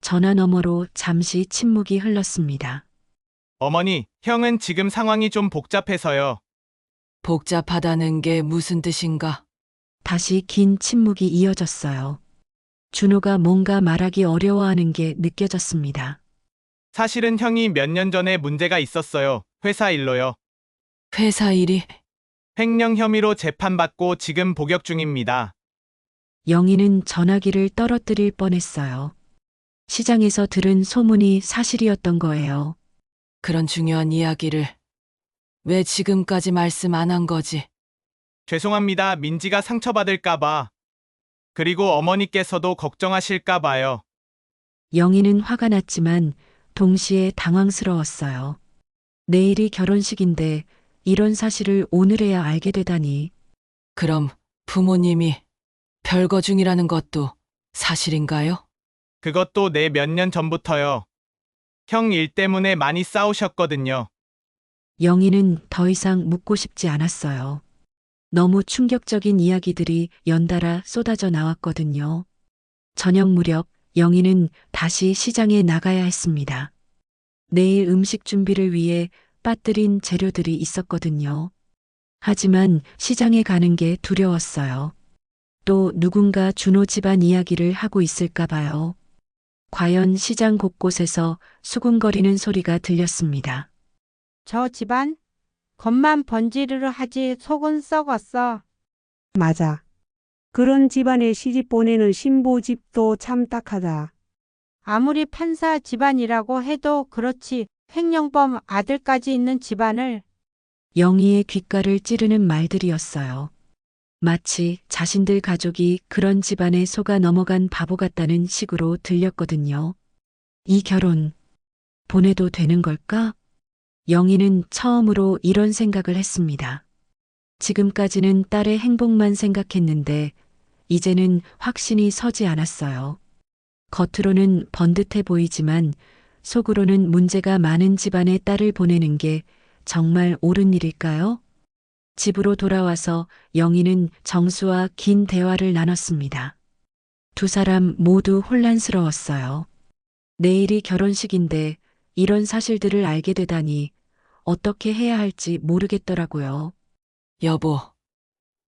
전화 너머로 잠시 침묵이 흘렀습니다. 어머니, 형은 지금 상황이 좀 복잡해서요. 복잡하다는 게 무슨 뜻인가? 다시 긴 침묵이 이어졌어요. 준호가 뭔가 말하기 어려워하는 게 느껴졌습니다. 사실은 형이 몇 년 전에 문제가 있었어요. 회사 일로요. 회사 일이? 횡령 혐의로 재판받고 지금 복역 중입니다. 영희는 전화기를 떨어뜨릴 뻔했어요. 시장에서 들은 소문이 사실이었던 거예요. 그런 중요한 이야기를 왜 지금까지 말씀 안 한 거지? 죄송합니다. 민지가 상처받을까봐. 그리고 어머니께서도 걱정하실까봐요. 영희는 화가 났지만 동시에 당황스러웠어요. 내일이 결혼식인데 이런 사실을 오늘에야 알게 되다니. 그럼 부모님이 별거 중이라는 것도 사실인가요? 그것도 내 몇 년 전부터요. 형 일 때문에 많이 싸우셨거든요. 영희는 더 이상 묻고 싶지 않았어요. 너무 충격적인 이야기들이 연달아 쏟아져 나왔거든요. 저녁 무렵 영희는 다시 시장에 나가야 했습니다. 내일 음식 준비를 위해 빠뜨린 재료들이 있었거든요. 하지만 시장에 가는 게 두려웠어요. 또 누군가 준호 집안 이야기를 하고 있을까 봐요. 과연 시장 곳곳에서 수군거리는 소리가 들렸습니다. 저 집안? 겉만 번지르르 하지 속은 썩었어. 맞아. 그런 집안에 시집 보내는 신부 집도 참 딱하다. 아무리 판사 집안이라고 해도 그렇지 횡령범 아들까지 있는 집안을. 영희의 귓가를 찌르는 말들이었어요. 마치 자신들 가족이 그런 집안에 속아 넘어간 바보 같다는 식으로 들렸거든요. 이 결혼 보내도 되는 걸까? 영희는 처음으로 이런 생각을 했습니다. 지금까지는 딸의 행복만 생각했는데 이제는 확신이 서지 않았어요. 겉으로는 번듯해 보이지만 속으로는 문제가 많은 집안에 딸을 보내는 게 정말 옳은 일일까요? 집으로 돌아와서 영희는 정수와 긴 대화를 나눴습니다. 두 사람 모두 혼란스러웠어요. 내일이 결혼식인데 이런 사실들을 알게 되다니 어떻게 해야 할지 모르겠더라고요. 여보,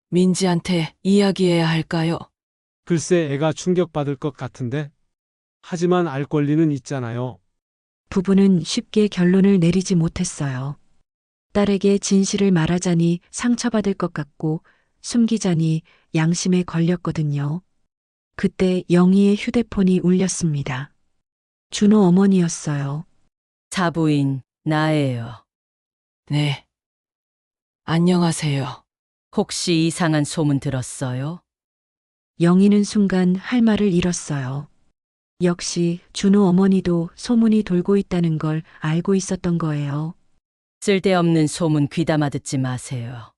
민지한테 이야기해야 할까요? 글쎄 애가 충격받을 것 같은데. 하지만 알 권리는 있잖아요. 부부는 쉽게 결론을 내리지 못했어요. 딸에게 진실을 말하자니 상처받을 것 같고 숨기자니 양심에 걸렸거든요. 그때 영희의 휴대폰이 울렸습니다. 준호 어머니였어요. 자부인 나예요. 네. 안녕하세요. 혹시 이상한 소문 들었어요? 영희는 순간 할 말을 잃었어요. 역시 준호 어머니도 소문이 돌고 있다는 걸 알고 있었던 거예요. 쓸데없는 소문 귀담아 듣지 마세요.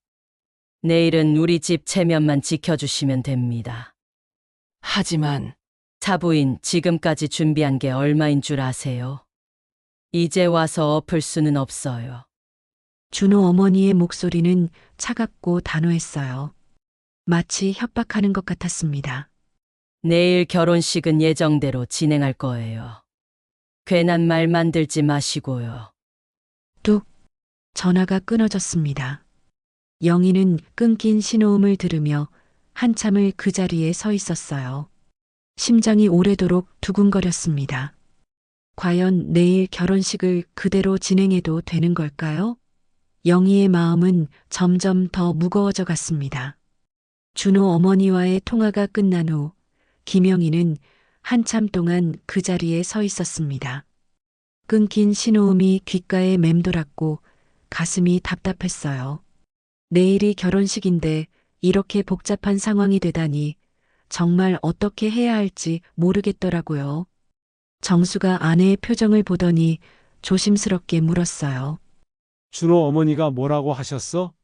내일은 우리 집 체면만 지켜주시면 됩니다. 하지만 자부인 지금까지 준비한 게 얼마인 줄 아세요? 이제 와서 엎을 수는 없어요. 준호 어머니의 목소리는 차갑고 단호했어요. 마치 협박하는 것 같았습니다. 내일 결혼식은 예정대로 진행할 거예요. 괜한 말 만들지 마시고요. 뚝! 전화가 끊어졌습니다. 영희는 끊긴 신호음을 들으며 한참을 그 자리에 서 있었어요. 심장이 오래도록 두근거렸습니다. 과연 내일 결혼식을 그대로 진행해도 되는 걸까요? 영희의 마음은 점점 더 무거워져 갔습니다. 준호 어머니와의 통화가 끝난 후 김영희는 한참 동안 그 자리에 서 있었습니다. 끊긴 신호음이 귓가에 맴돌았고 가슴이 답답했어요. 내일이 결혼식인데 이렇게 복잡한 상황이 되다니 정말 어떻게 해야 할지 모르겠더라고요. 정수가 아내의 표정을 보더니 조심스럽게 물었어요. 준호 어머니가 뭐라고 하셨어?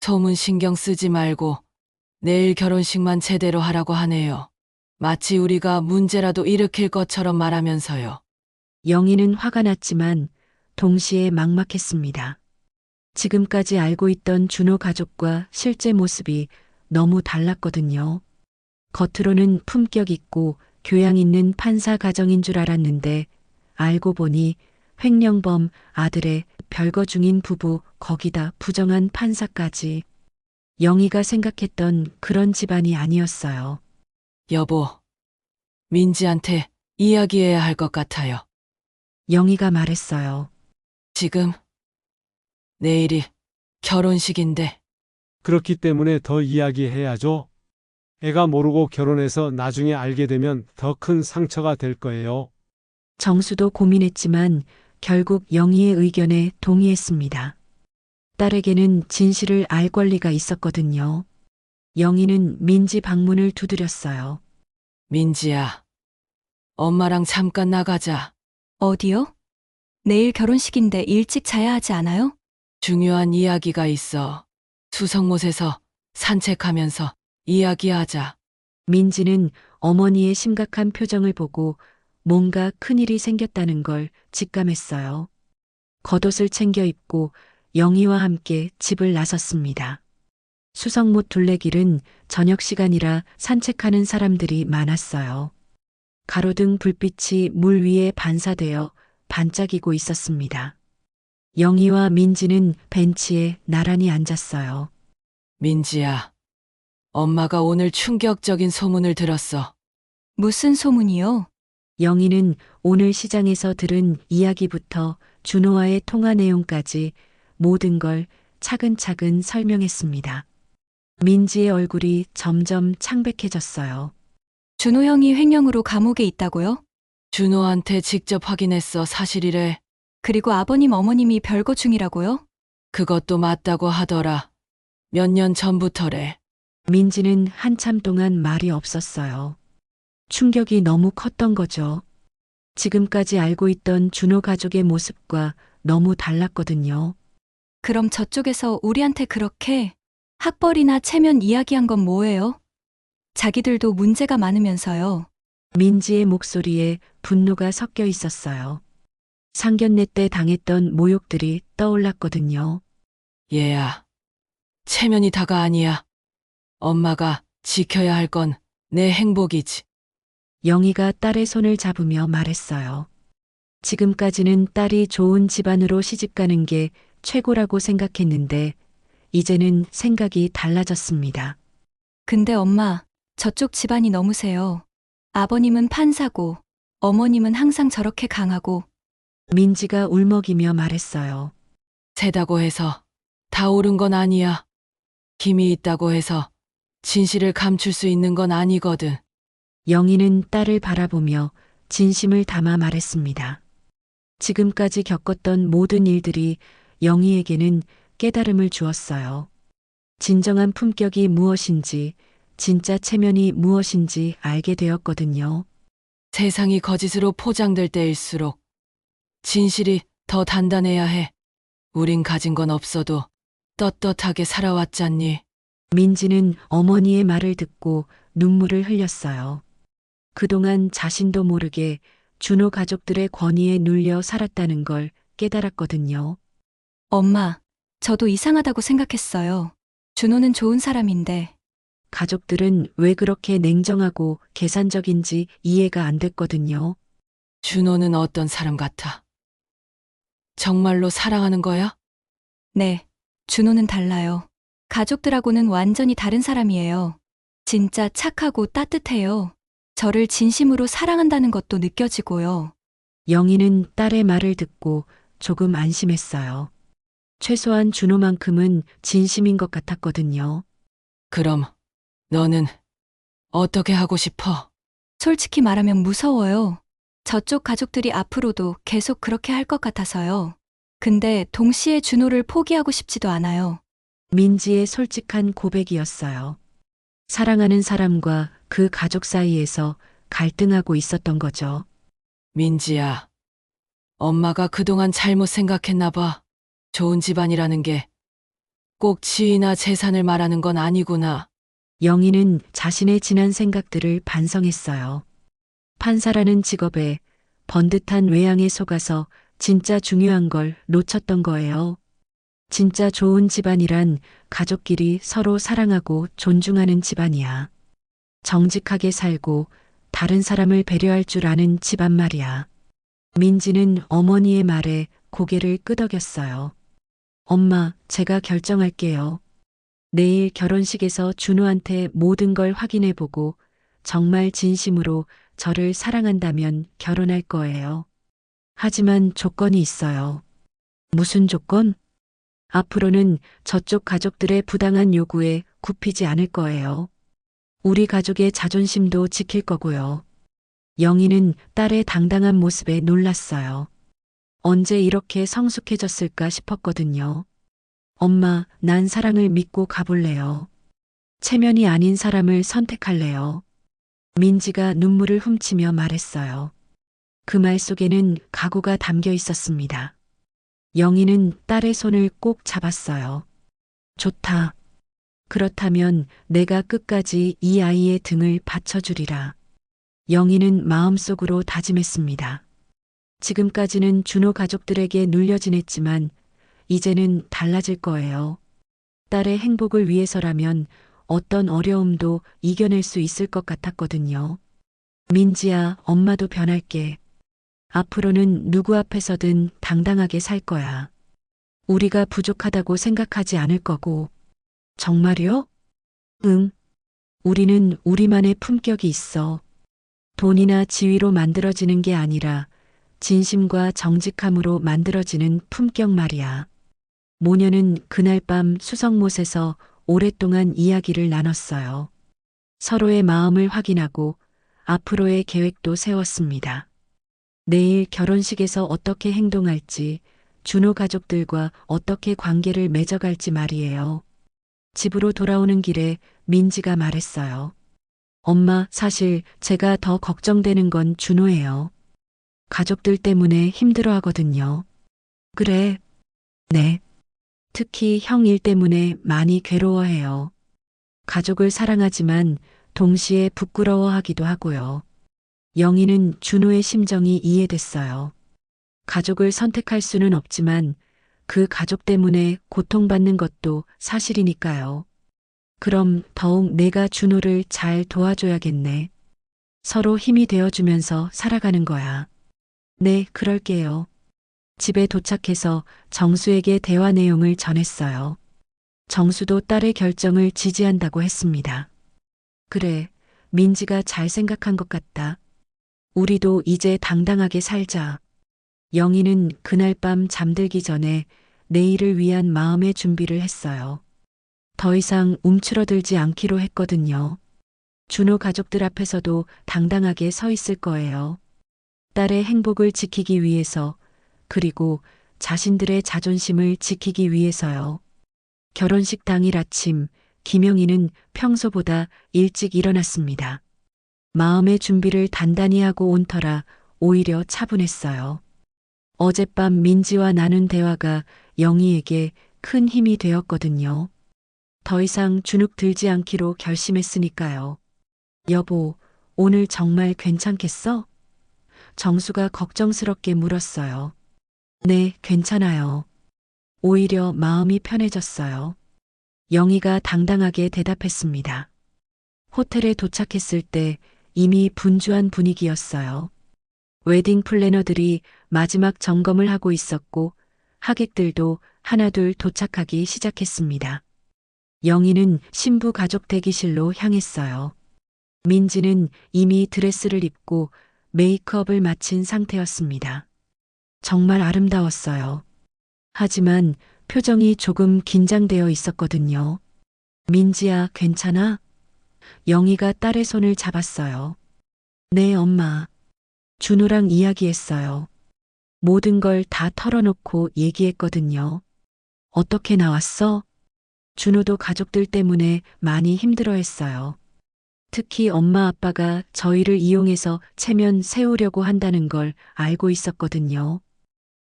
소문 신경 쓰지 말고 내일 결혼식만 제대로 하라고 하네요. 마치 우리가 문제라도 일으킬 것처럼 말하면서요. 영희는 화가 났지만 동시에 막막했습니다. 지금까지 알고 있던 준호 가족과 실제 모습이 너무 달랐거든요. 겉으로는 품격 있고 교양 있는 판사 가정인 줄 알았는데 알고 보니 횡령범 아들의 별거 중인 부부, 거기다 부정한 판사까지. 영희가 생각했던 그런 집안이 아니었어요. 여보, 민지한테 이야기해야 할 것 같아요. 영희가 말했어요. 지금 내일이 결혼식인데 그렇기 때문에 더 이야기해야죠. 애가 모르고 결혼해서 나중에 알게 되면 더 큰 상처가 될 거예요. 정수도 고민했지만 결국 영희의 의견에 동의했습니다. 딸에게는 진실을 알 권리가 있었거든요. 영희는 민지 방문을 두드렸어요. 민지야, 엄마랑 잠깐 나가자. 어디요? 내일 결혼식인데 일찍 자야 하지 않아요? 중요한 이야기가 있어. 수성못에서 산책하면서 이야기하자. 민지는 어머니의 심각한 표정을 보고 뭔가 큰일이 생겼다는 걸 직감했어요. 겉옷을 챙겨 입고 영희와 함께 집을 나섰습니다. 수성못 둘레길은 저녁 시간이라 산책하는 사람들이 많았어요. 가로등 불빛이 물 위에 반사되어 반짝이고 있었습니다. 영희와 민지는 벤치에 나란히 앉았어요. 민지야, 엄마가 오늘 충격적인 소문을 들었어. 무슨 소문이요? 영희는 오늘 시장에서 들은 이야기부터 준호와의 통화 내용까지 모든 걸 차근차근 설명했습니다. 민지의 얼굴이 점점 창백해졌어요. 준호 형이 횡령으로 감옥에 있다고요? 준호한테 직접 확인했어. 사실이래. 그리고 아버님 어머님이 별거 중이라고요? 그것도 맞다고 하더라. 몇 년 전부터래. 민지는 한참 동안 말이 없었어요. 충격이 너무 컸던 거죠. 지금까지 알고 있던 준호 가족의 모습과 너무 달랐거든요. 그럼 저쪽에서 우리한테 그렇게 학벌이나 체면 이야기한 건 뭐예요? 자기들도 문제가 많으면서요. 민지의 목소리에 분노가 섞여 있었어요. 상견례 때 당했던 모욕들이 떠올랐거든요. 얘야, 체면이 다가 아니야. 엄마가 지켜야 할 건 내 행복이지. 영희가 딸의 손을 잡으며 말했어요. 지금까지는 딸이 좋은 집안으로 시집가는 게 최고라고 생각했는데 이제는 생각이 달라졌습니다. 근데 엄마, 저쪽 집안이 너무세요. 아버님은 판사고, 어머님은 항상 저렇게 강하고, 민지가 울먹이며 말했어요. 세다고 해서 다 옳은 건 아니야. 힘이 있다고 해서 진실을 감출 수 있는 건 아니거든. 영희는 딸을 바라보며 진심을 담아 말했습니다. 지금까지 겪었던 모든 일들이 영희에게는 깨달음을 주었어요. 진정한 품격이 무엇인지, 진짜 체면이 무엇인지 알게 되었거든요. 세상이 거짓으로 포장될 때일수록 진실이 더 단단해야 해. 우린 가진 건 없어도 떳떳하게 살아왔잖니. 민지는 어머니의 말을 듣고 눈물을 흘렸어요. 그동안 자신도 모르게 준호 가족들의 권위에 눌려 살았다는 걸 깨달았거든요. 엄마, 저도 이상하다고 생각했어요. 준호는 좋은 사람인데, 가족들은 왜 그렇게 냉정하고 계산적인지 이해가 안 됐거든요. 준호는 어떤 사람 같아? 정말로 사랑하는 거야? 네, 준호는 달라요. 가족들하고는 완전히 다른 사람이에요. 진짜 착하고 따뜻해요. 저를 진심으로 사랑한다는 것도 느껴지고요. 영희는 딸의 말을 듣고 조금 안심했어요. 최소한 준호만큼은 진심인 것 같았거든요. 그럼 너는 어떻게 하고 싶어? 솔직히 말하면 무서워요. 저쪽 가족들이 앞으로도 계속 그렇게 할 것 같아서요. 근데 동시에 준호를 포기하고 싶지도 않아요. 민지의 솔직한 고백이었어요. 사랑하는 사람과 그 가족 사이에서 갈등하고 있었던 거죠. 민지야, 엄마가 그동안 잘못 생각했나 봐. 좋은 집안이라는 게 꼭 지위나 재산을 말하는 건 아니구나. 영희는 자신의 지난 생각들을 반성했어요. 판사라는 직업에 번듯한 외양에 속아서 진짜 중요한 걸 놓쳤던 거예요. 진짜 좋은 집안이란 가족끼리 서로 사랑하고 존중하는 집안이야. 정직하게 살고 다른 사람을 배려할 줄 아는 집안 말이야. 민지는 어머니의 말에 고개를 끄덕였어요. 엄마, 제가 결정할게요. 내일 결혼식에서 준호한테 모든 걸 확인해보고 정말 진심으로 저를 사랑한다면 결혼할 거예요. 하지만 조건이 있어요. 무슨 조건? 앞으로는 저쪽 가족들의 부당한 요구에 굽히지 않을 거예요. 우리 가족의 자존심도 지킬 거고요. 영희는 딸의 당당한 모습에 놀랐어요. 언제 이렇게 성숙해졌을까 싶었거든요. 엄마, 난 사랑을 믿고 가볼래요. 체면이 아닌 사람을 선택할래요. 민지가 눈물을 훔치며 말했어요. 그 말 속에는 각오가 담겨 있었습니다. 영희는 딸의 손을 꼭 잡았어요. 좋다. 그렇다면 내가 끝까지 이 아이의 등을 받쳐주리라. 영희는 마음속으로 다짐했습니다. 지금까지는 준호 가족들에게 눌려 지냈지만 이제는 달라질 거예요. 딸의 행복을 위해서라면 어떤 어려움도 이겨낼 수 있을 것 같았거든요. 민지야, 엄마도 변할게. 앞으로는 누구 앞에서든 당당하게 살 거야. 우리가 부족하다고 생각하지 않을 거고. 정말요? 응. 우리는 우리만의 품격이 있어. 돈이나 지위로 만들어지는 게 아니라 진심과 정직함으로 만들어지는 품격 말이야. 모녀는 그날 밤 수성못에서 오랫동안 이야기를 나눴어요. 서로의 마음을 확인하고 앞으로의 계획도 세웠습니다. 내일 결혼식에서 어떻게 행동할지, 준호 가족들과 어떻게 관계를 맺어갈지 말이에요. 집으로 돌아오는 길에 민지가 말했어요. 엄마, 사실 제가 더 걱정되는 건 준호예요. 가족들 때문에 힘들어 하거든요. 그래. 네. 특히 형 일 때문에 많이 괴로워해요. 가족을 사랑하지만 동시에 부끄러워하기도 하고요. 영희는 준호의 심정이 이해됐어요. 가족을 선택할 수는 없지만 그 가족 때문에 고통받는 것도 사실이니까요. 그럼 더욱 내가 준호를 잘 도와줘야겠네. 서로 힘이 되어주면서 살아가는 거야. 네, 그럴게요. 집에 도착해서 정수에게 대화 내용을 전했어요. 정수도 딸의 결정을 지지한다고 했습니다. 그래, 민지가 잘 생각한 것 같다. 우리도 이제 당당하게 살자. 영희는 그날 밤 잠들기 전에 내일을 위한 마음의 준비를 했어요. 더 이상 움츠러들지 않기로 했거든요. 준호 가족들 앞에서도 당당하게 서 있을 거예요. 딸의 행복을 지키기 위해서, 그리고 자신들의 자존심을 지키기 위해서요. 결혼식 당일 아침, 김영희는 평소보다 일찍 일어났습니다. 마음의 준비를 단단히 하고 온 터라 오히려 차분했어요. 어젯밤 민지와 나눈 대화가 영희에게 큰 힘이 되었거든요. 더 이상 주눅 들지 않기로 결심했으니까요. 여보, 오늘 정말 괜찮겠어? 정수가 걱정스럽게 물었어요. 네, 괜찮아요. 오히려 마음이 편해졌어요. 영희가 당당하게 대답했습니다. 호텔에 도착했을 때 이미 분주한 분위기였어요. 웨딩 플래너들이 마지막 점검을 하고 있었고 하객들도 하나둘 도착하기 시작했습니다. 영희는 신부 가족 대기실로 향했어요. 민지는 이미 드레스를 입고 메이크업을 마친 상태였습니다. 정말 아름다웠어요. 하지만 표정이 조금 긴장되어 있었거든요. 민지야, 괜찮아? 영희가 딸의 손을 잡았어요. 네, 엄마. 준호랑 이야기했어요. 모든 걸 다 털어놓고 얘기했거든요. 어떻게 나왔어? 준호도 가족들 때문에 많이 힘들어했어요. 특히 엄마 아빠가 저희를 이용해서 체면 세우려고 한다는 걸 알고 있었거든요.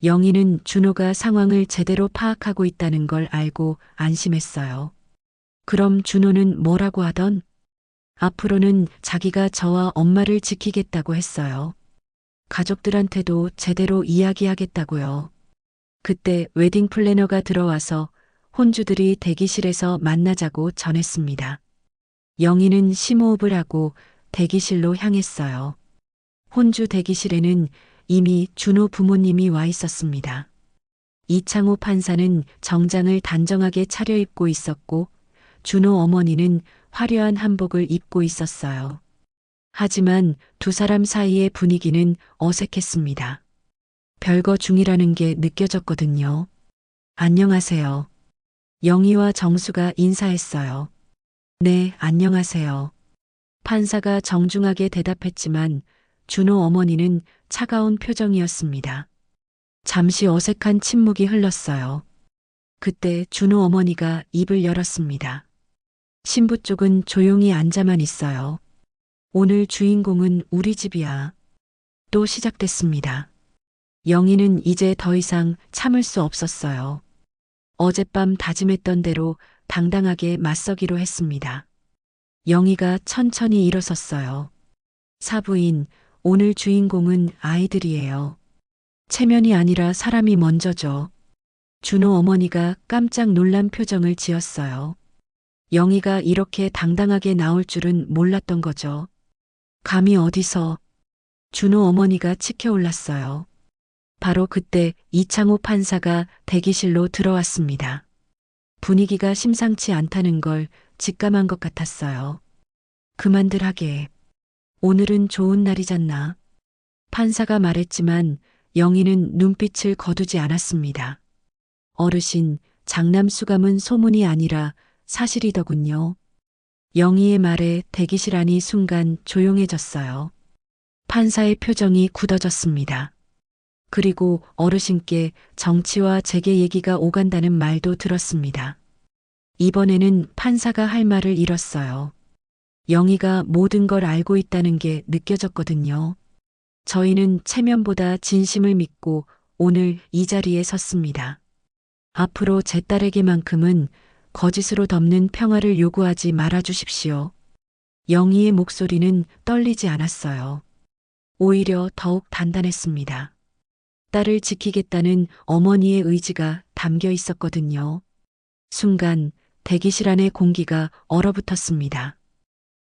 영희는 준호가 상황을 제대로 파악하고 있다는 걸 알고 안심했어요. 그럼 준호는 뭐라고 하던? 앞으로는 자기가 저와 엄마를 지키겠다고 했어요. 가족들한테도 제대로 이야기하겠다고요. 그때 웨딩 플래너가 들어와서 혼주들이 대기실에서 만나자고 전했습니다. 영희는 심호흡을 하고 대기실로 향했어요. 혼주 대기실에는 이미 준호 부모님이 와 있었습니다. 이창호 판사는 정장을 단정하게 차려입고 있었고 준호 어머니는 화려한 한복을 입고 있었어요. 하지만 두 사람 사이의 분위기는 어색했습니다. 별거 중이라는 게 느껴졌거든요. 안녕하세요. 영희와 정수가 인사했어요. 네, 안녕하세요. 판사가 정중하게 대답했지만 준호 어머니는 차가운 표정이었습니다. 잠시 어색한 침묵이 흘렀어요. 그때 준호 어머니가 입을 열었습니다. 신부 쪽은 조용히 앉아만 있어요. 오늘 주인공은 우리 집이야. 또 시작됐습니다. 영희는 이제 더 이상 참을 수 없었어요. 어젯밤 다짐했던 대로 당당하게 맞서기로 했습니다. 영희가 천천히 일어섰어요. 사부인, 오늘 주인공은 아이들이에요. 체면이 아니라 사람이 먼저죠. 준호 어머니가 깜짝 놀란 표정을 지었어요. 영희가 이렇게 당당하게 나올 줄은 몰랐던 거죠. 감히 어디서? 준호 어머니가 치켜올랐어요. 바로 그때 이창호 판사가 대기실로 들어왔습니다. 분위기가 심상치 않다는 걸 직감한 것 같았어요. 그만들 하게. 오늘은 좋은 날이잖나. 판사가 말했지만 영희는 눈빛을 거두지 않았습니다. 어르신, 장남 수감은 소문이 아니라 사실이더군요. 영희의 말에 대기실 안이 순간 조용해졌어요. 판사의 표정이 굳어졌습니다. 그리고 어르신께 정치와 재계 얘기가 오간다는 말도 들었습니다. 이번에는 판사가 할 말을 잃었어요. 영희가 모든 걸 알고 있다는 게 느껴졌거든요. 저희는 체면보다 진심을 믿고 오늘 이 자리에 섰습니다. 앞으로 제 딸에게만큼은 거짓으로 덮는 평화를 요구하지 말아 주십시오. 영희의 목소리는 떨리지 않았어요. 오히려 더욱 단단했습니다. 딸을 지키겠다는 어머니의 의지가 담겨 있었거든요. 순간 대기실 안의 공기가 얼어붙었습니다.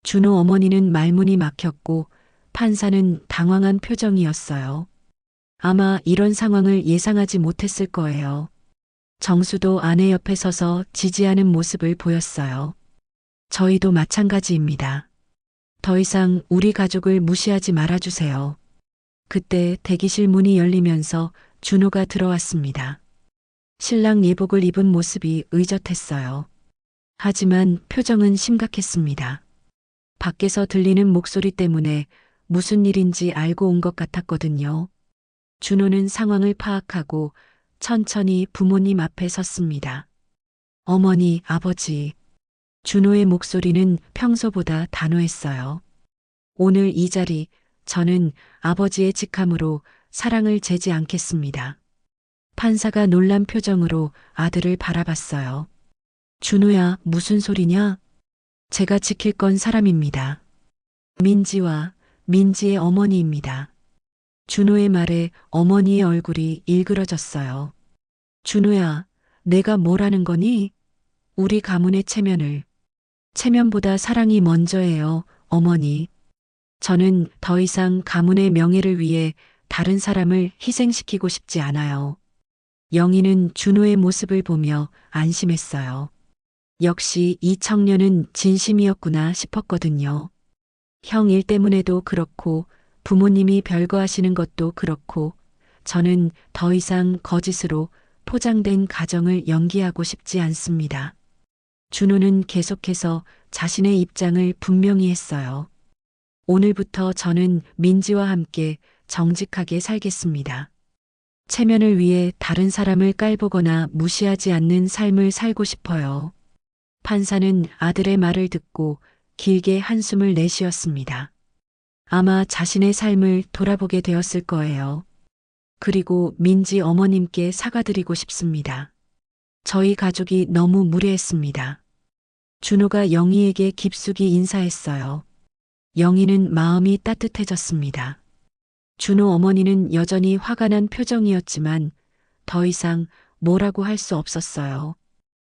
준호 어머니는 말문이 막혔고 판사는 당황한 표정이었어요. 아마 이런 상황을 예상하지 못했을 거예요. 정수도 아내 옆에 서서 지지하는 모습을 보였어요. 저희도 마찬가지입니다. 더 이상 우리 가족을 무시하지 말아주세요. 그때 대기실 문이 열리면서 준호가 들어왔습니다. 신랑 예복을 입은 모습이 의젓했어요. 하지만 표정은 심각했습니다. 밖에서 들리는 목소리 때문에 무슨 일인지 알고 온 것 같았거든요. 준호는 상황을 파악하고 천천히 부모님 앞에 섰습니다. 어머니, 아버지. 준호의 목소리는 평소보다 단호했어요. 오늘 이 자리, 저는 아버지의 직함으로 사랑을 재지 않겠습니다. 판사가 놀란 표정으로 아들을 바라봤어요. 준호야, 무슨 소리냐? 제가 지킬 건 사람입니다. 민지와 민지의 어머니입니다. 준호의 말에 어머니의 얼굴이 일그러졌어요. 준호야, 내가 뭘 하는 거니? 우리 가문의 체면보다 사랑이 먼저예요, 어머니. 저는 더 이상 가문의 명예를 위해 다른 사람을 희생시키고 싶지 않아요. 영희는 준호의 모습을 보며 안심했어요. 역시 이 청년은 진심이었구나 싶었거든요. 형 일 때문에도 그렇고 부모님이 별거하시는 것도 그렇고 저는 더 이상 거짓으로 포장된 가정을 연기하고 싶지 않습니다. 준호는 계속해서 자신의 입장을 분명히 했어요. 오늘부터 저는 민지와 함께 정직하게 살겠습니다. 체면을 위해 다른 사람을 깔보거나 무시하지 않는 삶을 살고 싶어요. 판사는 아들의 말을 듣고 길게 한숨을 내쉬었습니다. 아마 자신의 삶을 돌아보게 되었을 거예요. 그리고 민지 어머님께 사과드리고 싶습니다. 저희 가족이 너무 무례했습니다. 준호가 영희에게 깊숙이 인사했어요. 영희는 마음이 따뜻해졌습니다. 준호 어머니는 여전히 화가 난 표정이었지만 더 이상 뭐라고 할 수 없었어요.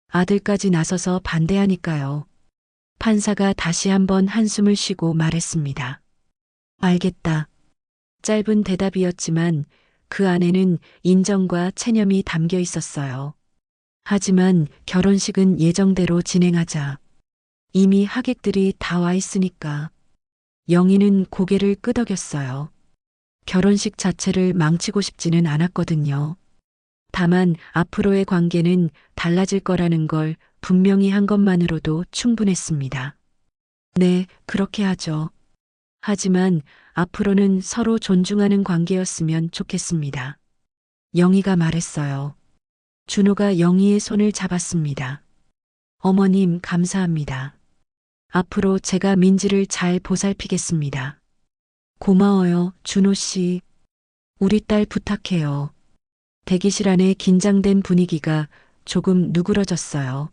아들까지 나서서 반대하니까요. 판사가 다시 한번 한숨을 쉬고 말했습니다. 알겠다. 짧은 대답이었지만 그 안에는 인정과 체념이 담겨 있었어요. 하지만 결혼식은 예정대로 진행하자. 이미 하객들이 다 와 있으니까. 영희는 고개를 끄덕였어요. 결혼식 자체를 망치고 싶지는 않았거든요. 다만 앞으로의 관계는 달라질 거라는 걸 분명히 한 것만으로도 충분했습니다. 네, 그렇게 하죠. 하지만 앞으로는 서로 존중하는 관계였으면 좋겠습니다. 영희가 말했어요. 준호가 영희의 손을 잡았습니다. 어머님, 감사합니다. 앞으로 제가 민지를 잘 보살피겠습니다. 고마워요, 준호 씨. 우리 딸 부탁해요. 대기실 안의 긴장된 분위기가 조금 누그러졌어요.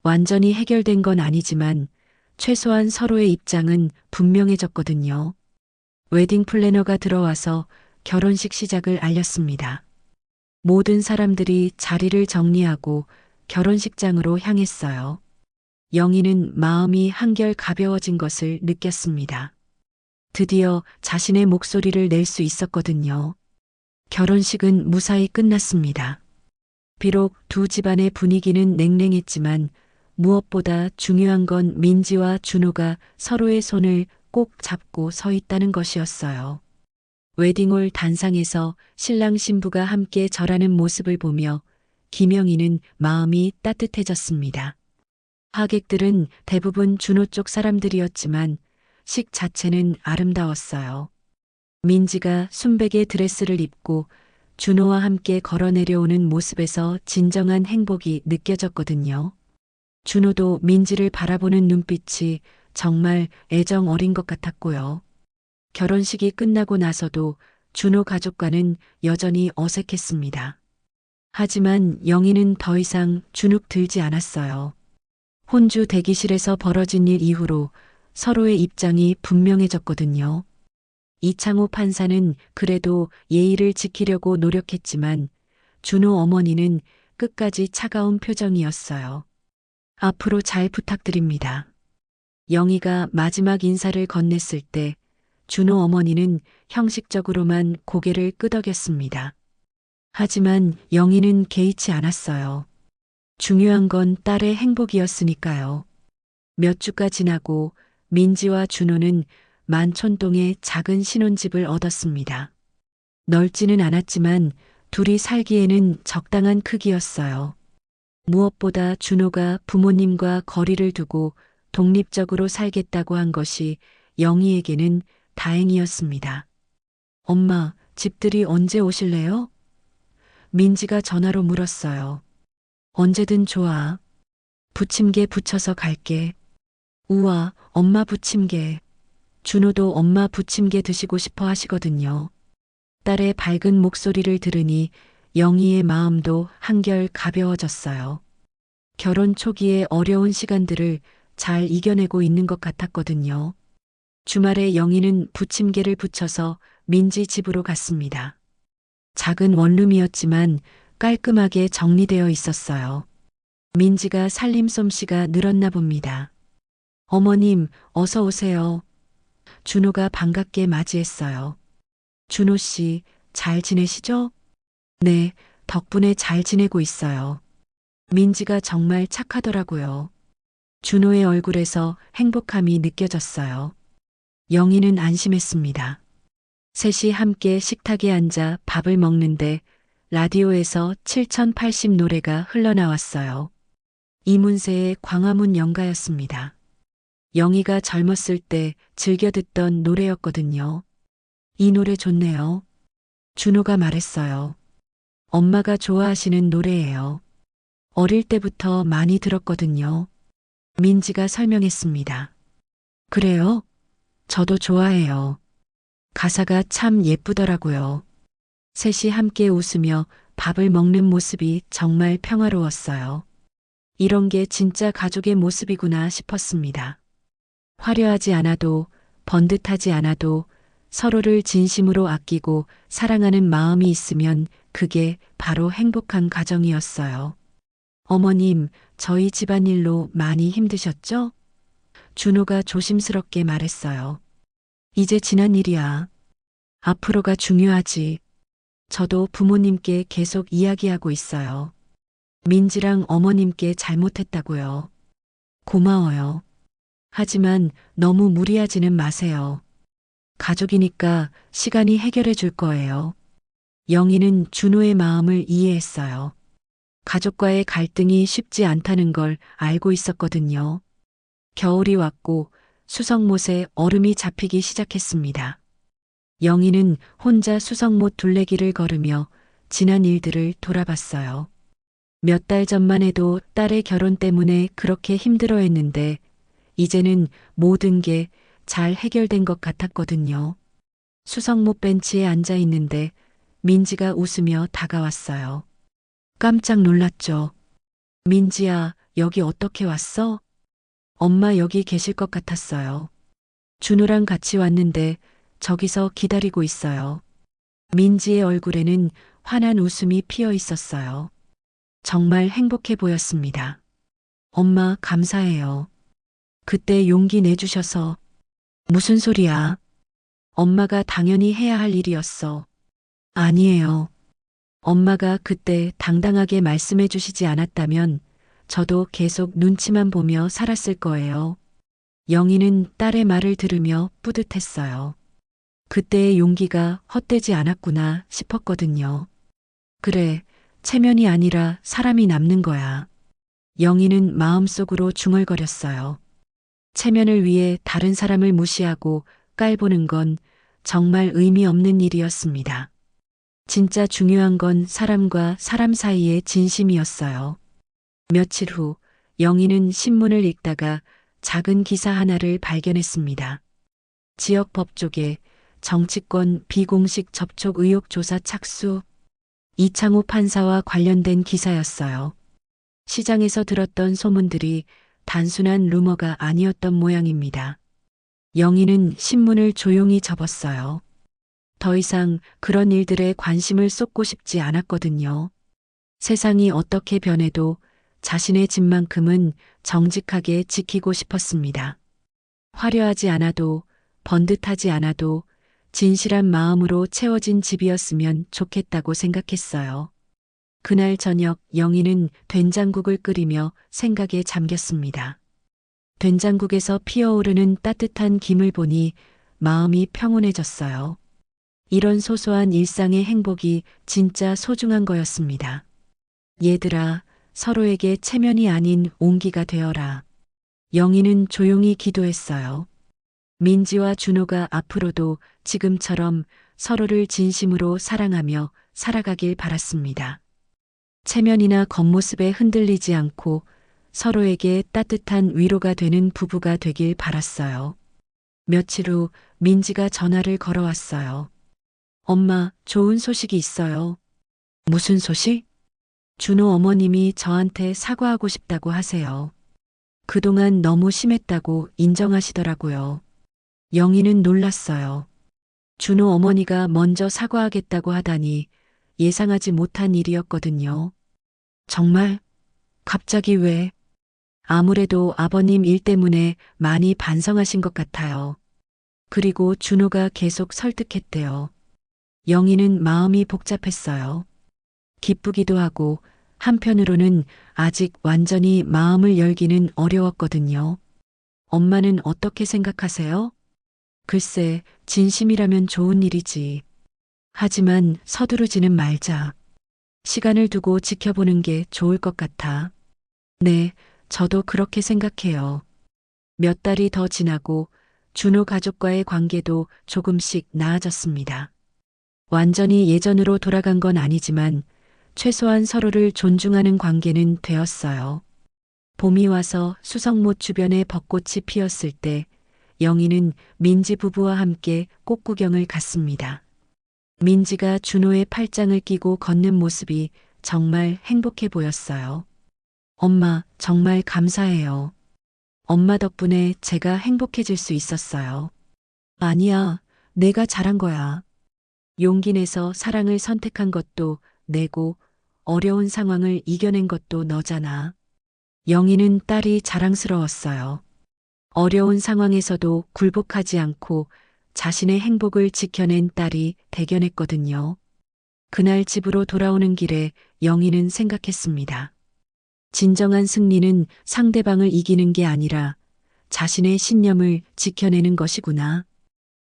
완전히 해결된 건 아니지만 최소한 서로의 입장은 분명해졌거든요. 웨딩 플래너가 들어와서 결혼식 시작을 알렸습니다. 모든 사람들이 자리를 정리하고 결혼식장으로 향했어요. 영희는 마음이 한결 가벼워진 것을 느꼈습니다. 드디어 자신의 목소리를 낼 수 있었거든요. 결혼식은 무사히 끝났습니다. 비록 두 집안의 분위기는 냉랭했지만 무엇보다 중요한 건 민지와 준호가 서로의 손을 꼭 잡고 서 있다는 것이었어요. 웨딩홀 단상에서 신랑 신부가 함께 절하는 모습을 보며 김영희는 마음이 따뜻해졌습니다. 하객들은 대부분 준호 쪽 사람들이었지만 식 자체는 아름다웠어요. 민지가 순백의 드레스를 입고 준호와 함께 걸어 내려오는 모습에서 진정한 행복이 느껴졌거든요. 준호도 민지를 바라보는 눈빛이 정말 애정 어린 것 같았고요. 결혼식이 끝나고 나서도 준호 가족과는 여전히 어색했습니다. 하지만 영희는 더 이상 주눅 들지 않았어요. 혼주 대기실에서 벌어진 일 이후로 서로의 입장이 분명해졌거든요. 이창호 판사는 그래도 예의를 지키려고 노력했지만 준호 어머니는 끝까지 차가운 표정이었어요. 앞으로 잘 부탁드립니다. 영희가 마지막 인사를 건넸을 때 준호 어머니는 형식적으로만 고개를 끄덕였습니다. 하지만 영희는 개의치 않았어요. 중요한 건 딸의 행복이었으니까요. 몇 주가 지나고 민지와 준호는 만촌동에 작은 신혼집을 얻었습니다. 넓지는 않았지만 둘이 살기에는 적당한 크기였어요. 무엇보다 준호가 부모님과 거리를 두고 독립적으로 살겠다고 한 것이 영희에게는 다행이었습니다. 엄마, 집들이 언제 오실래요? 민지가 전화로 물었어요. 언제든 좋아. 부침개 부쳐서 갈게. 우와, 엄마 부침개. 준호도 엄마 부침개 드시고 싶어 하시거든요. 딸의 밝은 목소리를 들으니 영희의 마음도 한결 가벼워졌어요. 결혼 초기의 어려운 시간들을 잘 이겨내고 있는 것 같았거든요. 주말에 영희는 부침개를 부쳐서 민지 집으로 갔습니다. 작은 원룸이었지만 깔끔하게 정리되어 있었어요. 민지가 살림솜씨가 늘었나 봅니다. 어머님, 어서 오세요. 준호가 반갑게 맞이했어요. 준호 씨, 잘 지내시죠? 네, 덕분에 잘 지내고 있어요. 민지가 정말 착하더라고요. 준호의 얼굴에서 행복함이 느껴졌어요. 영희는 안심했습니다. 셋이 함께 식탁에 앉아 밥을 먹는데 라디오에서 7080 노래가 흘러나왔어요. 이문세의 광화문 연가였습니다. 영희가 젊었을 때 즐겨 듣던 노래였거든요. 이 노래 좋네요. 준호가 말했어요. 엄마가 좋아하시는 노래예요. 어릴 때부터 많이 들었거든요. 민지가 설명했습니다. 그래요? 저도 좋아해요. 가사가 참 예쁘더라고요. 셋이 함께 웃으며 밥을 먹는 모습이 정말 평화로웠어요. 이런 게 진짜 가족의 모습이구나 싶었습니다. 화려하지 않아도 번듯하지 않아도 서로를 진심으로 아끼고 사랑하는 마음이 있으면 그게 바로 행복한 가정이었어요. 어머님, 저희 집안일로 많이 힘드셨죠? 준호가 조심스럽게 말했어요. 이제 지난 일이야. 앞으로가 중요하지. 저도 부모님께 계속 이야기하고 있어요. 민지랑 어머님께 잘못했다고요. 고마워요. 하지만 너무 무리하지는 마세요. 가족이니까 시간이 해결해 줄 거예요. 영희는 준호의 마음을 이해했어요. 가족과의 갈등이 쉽지 않다는 걸 알고 있었거든요. 겨울이 왔고 수성못에 얼음이 잡히기 시작했습니다. 영희는 혼자 수성못 둘레길을 걸으며 지난 일들을 돌아봤어요. 몇 달 전만 해도 딸의 결혼 때문에 그렇게 힘들어했는데 이제는 모든 게 잘 해결된 것 같았거든요. 수성못 벤치에 앉아 있는데 민지가 웃으며 다가왔어요. 깜짝 놀랐죠. 민지야, 여기 어떻게 왔어? 엄마 여기 계실 것 같았어요. 준호랑 같이 왔는데 저기서 기다리고 있어요. 민지의 얼굴에는 환한 웃음이 피어 있었어요. 정말 행복해 보였습니다. 엄마 감사해요. 그때 용기 내주셔서. 무슨 소리야? 엄마가 당연히 해야 할 일이었어. 아니에요. 엄마가 그때 당당하게 말씀해 주시지 않았다면 저도 계속 눈치만 보며 살았을 거예요. 영희는 딸의 말을 들으며 뿌듯했어요. 그때의 용기가 헛되지 않았구나 싶었거든요. 그래, 체면이 아니라 사람이 남는 거야. 영희는 마음속으로 중얼거렸어요. 체면을 위해 다른 사람을 무시하고 깔보는 건 정말 의미 없는 일이었습니다. 진짜 중요한 건 사람과 사람 사이의 진심이었어요. 며칠 후 영희는 신문을 읽다가 작은 기사 하나를 발견했습니다. 지역 법조계 정치권 비공식 접촉 의혹 조사 착수. 이창호 판사와 관련된 기사였어요. 시장에서 들었던 소문들이 단순한 루머가 아니었던 모양입니다. 영희는 신문을 조용히 접었어요. 더 이상 그런 일들에 관심을 쏟고 싶지 않았거든요. 세상이 어떻게 변해도 자신의 집만큼은 정직하게 지키고 싶었습니다. 화려하지 않아도 번듯하지 않아도 진실한 마음으로 채워진 집이었으면 좋겠다고 생각했어요. 그날 저녁 영희는 된장국을 끓이며 생각에 잠겼습니다. 된장국에서 피어오르는 따뜻한 김을 보니 마음이 평온해졌어요. 이런 소소한 일상의 행복이 진짜 소중한 거였습니다. 얘들아, 서로에게 체면이 아닌 온기가 되어라. 영희는 조용히 기도했어요. 민지와 준호가 앞으로도 지금처럼 서로를 진심으로 사랑하며 살아가길 바랐습니다. 체면이나 겉모습에 흔들리지 않고 서로에게 따뜻한 위로가 되는 부부가 되길 바랐어요. 며칠 후 민지가 전화를 걸어왔어요. 엄마, 좋은 소식이 있어요. 무슨 소식? 준호 어머님이 저한테 사과하고 싶다고 하세요. 그동안 너무 심했다고 인정하시더라고요. 영희는 놀랐어요. 준호 어머니가 먼저 사과하겠다고 하다니 예상하지 못한 일이었거든요. 정말? 갑자기 왜? 아무래도 아버님 일 때문에 많이 반성하신 것 같아요. 그리고 준호가 계속 설득했대요. 영희는 마음이 복잡했어요. 기쁘기도 하고 한편으로는 아직 완전히 마음을 열기는 어려웠거든요. 엄마는 어떻게 생각하세요? 글쎄, 진심이라면 좋은 일이지. 하지만 서두르지는 말자. 시간을 두고 지켜보는 게 좋을 것 같아. 네, 저도 그렇게 생각해요. 몇 달이 더 지나고 준호 가족과의 관계도 조금씩 나아졌습니다. 완전히 예전으로 돌아간 건 아니지만 최소한 서로를 존중하는 관계는 되었어요. 봄이 와서 수성못 주변에 벚꽃이 피었을 때 영희는 민지 부부와 함께 꽃구경을 갔습니다. 민지가 준호의 팔짱을 끼고 걷는 모습이 정말 행복해 보였어요. 엄마, 정말 감사해요. 엄마 덕분에 제가 행복해질 수 있었어요. 아니야, 내가 잘한 거야. 용기 내서 사랑을 선택한 것도 내고 어려운 상황을 이겨낸 것도 너잖아. 영희는 딸이 자랑스러웠어요. 어려운 상황에서도 굴복하지 않고 자신의 행복을 지켜낸 딸이 대견했거든요. 그날 집으로 돌아오는 길에 영희는 생각했습니다. 진정한 승리는 상대방을 이기는 게 아니라 자신의 신념을 지켜내는 것이구나.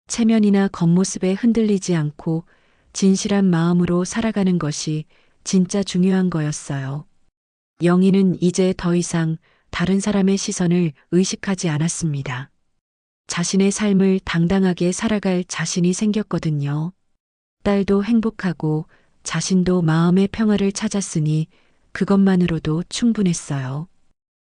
체면이나 겉모습에 흔들리지 않고 진실한 마음으로 살아가는 것이 진짜 중요한 거였어요. 영희는 이제 더 이상 다른 사람의 시선을 의식하지 않았습니다. 자신의 삶을 당당하게 살아갈 자신이 생겼거든요. 딸도 행복하고 자신도 마음의 평화를 찾았으니 그것만으로도 충분했어요.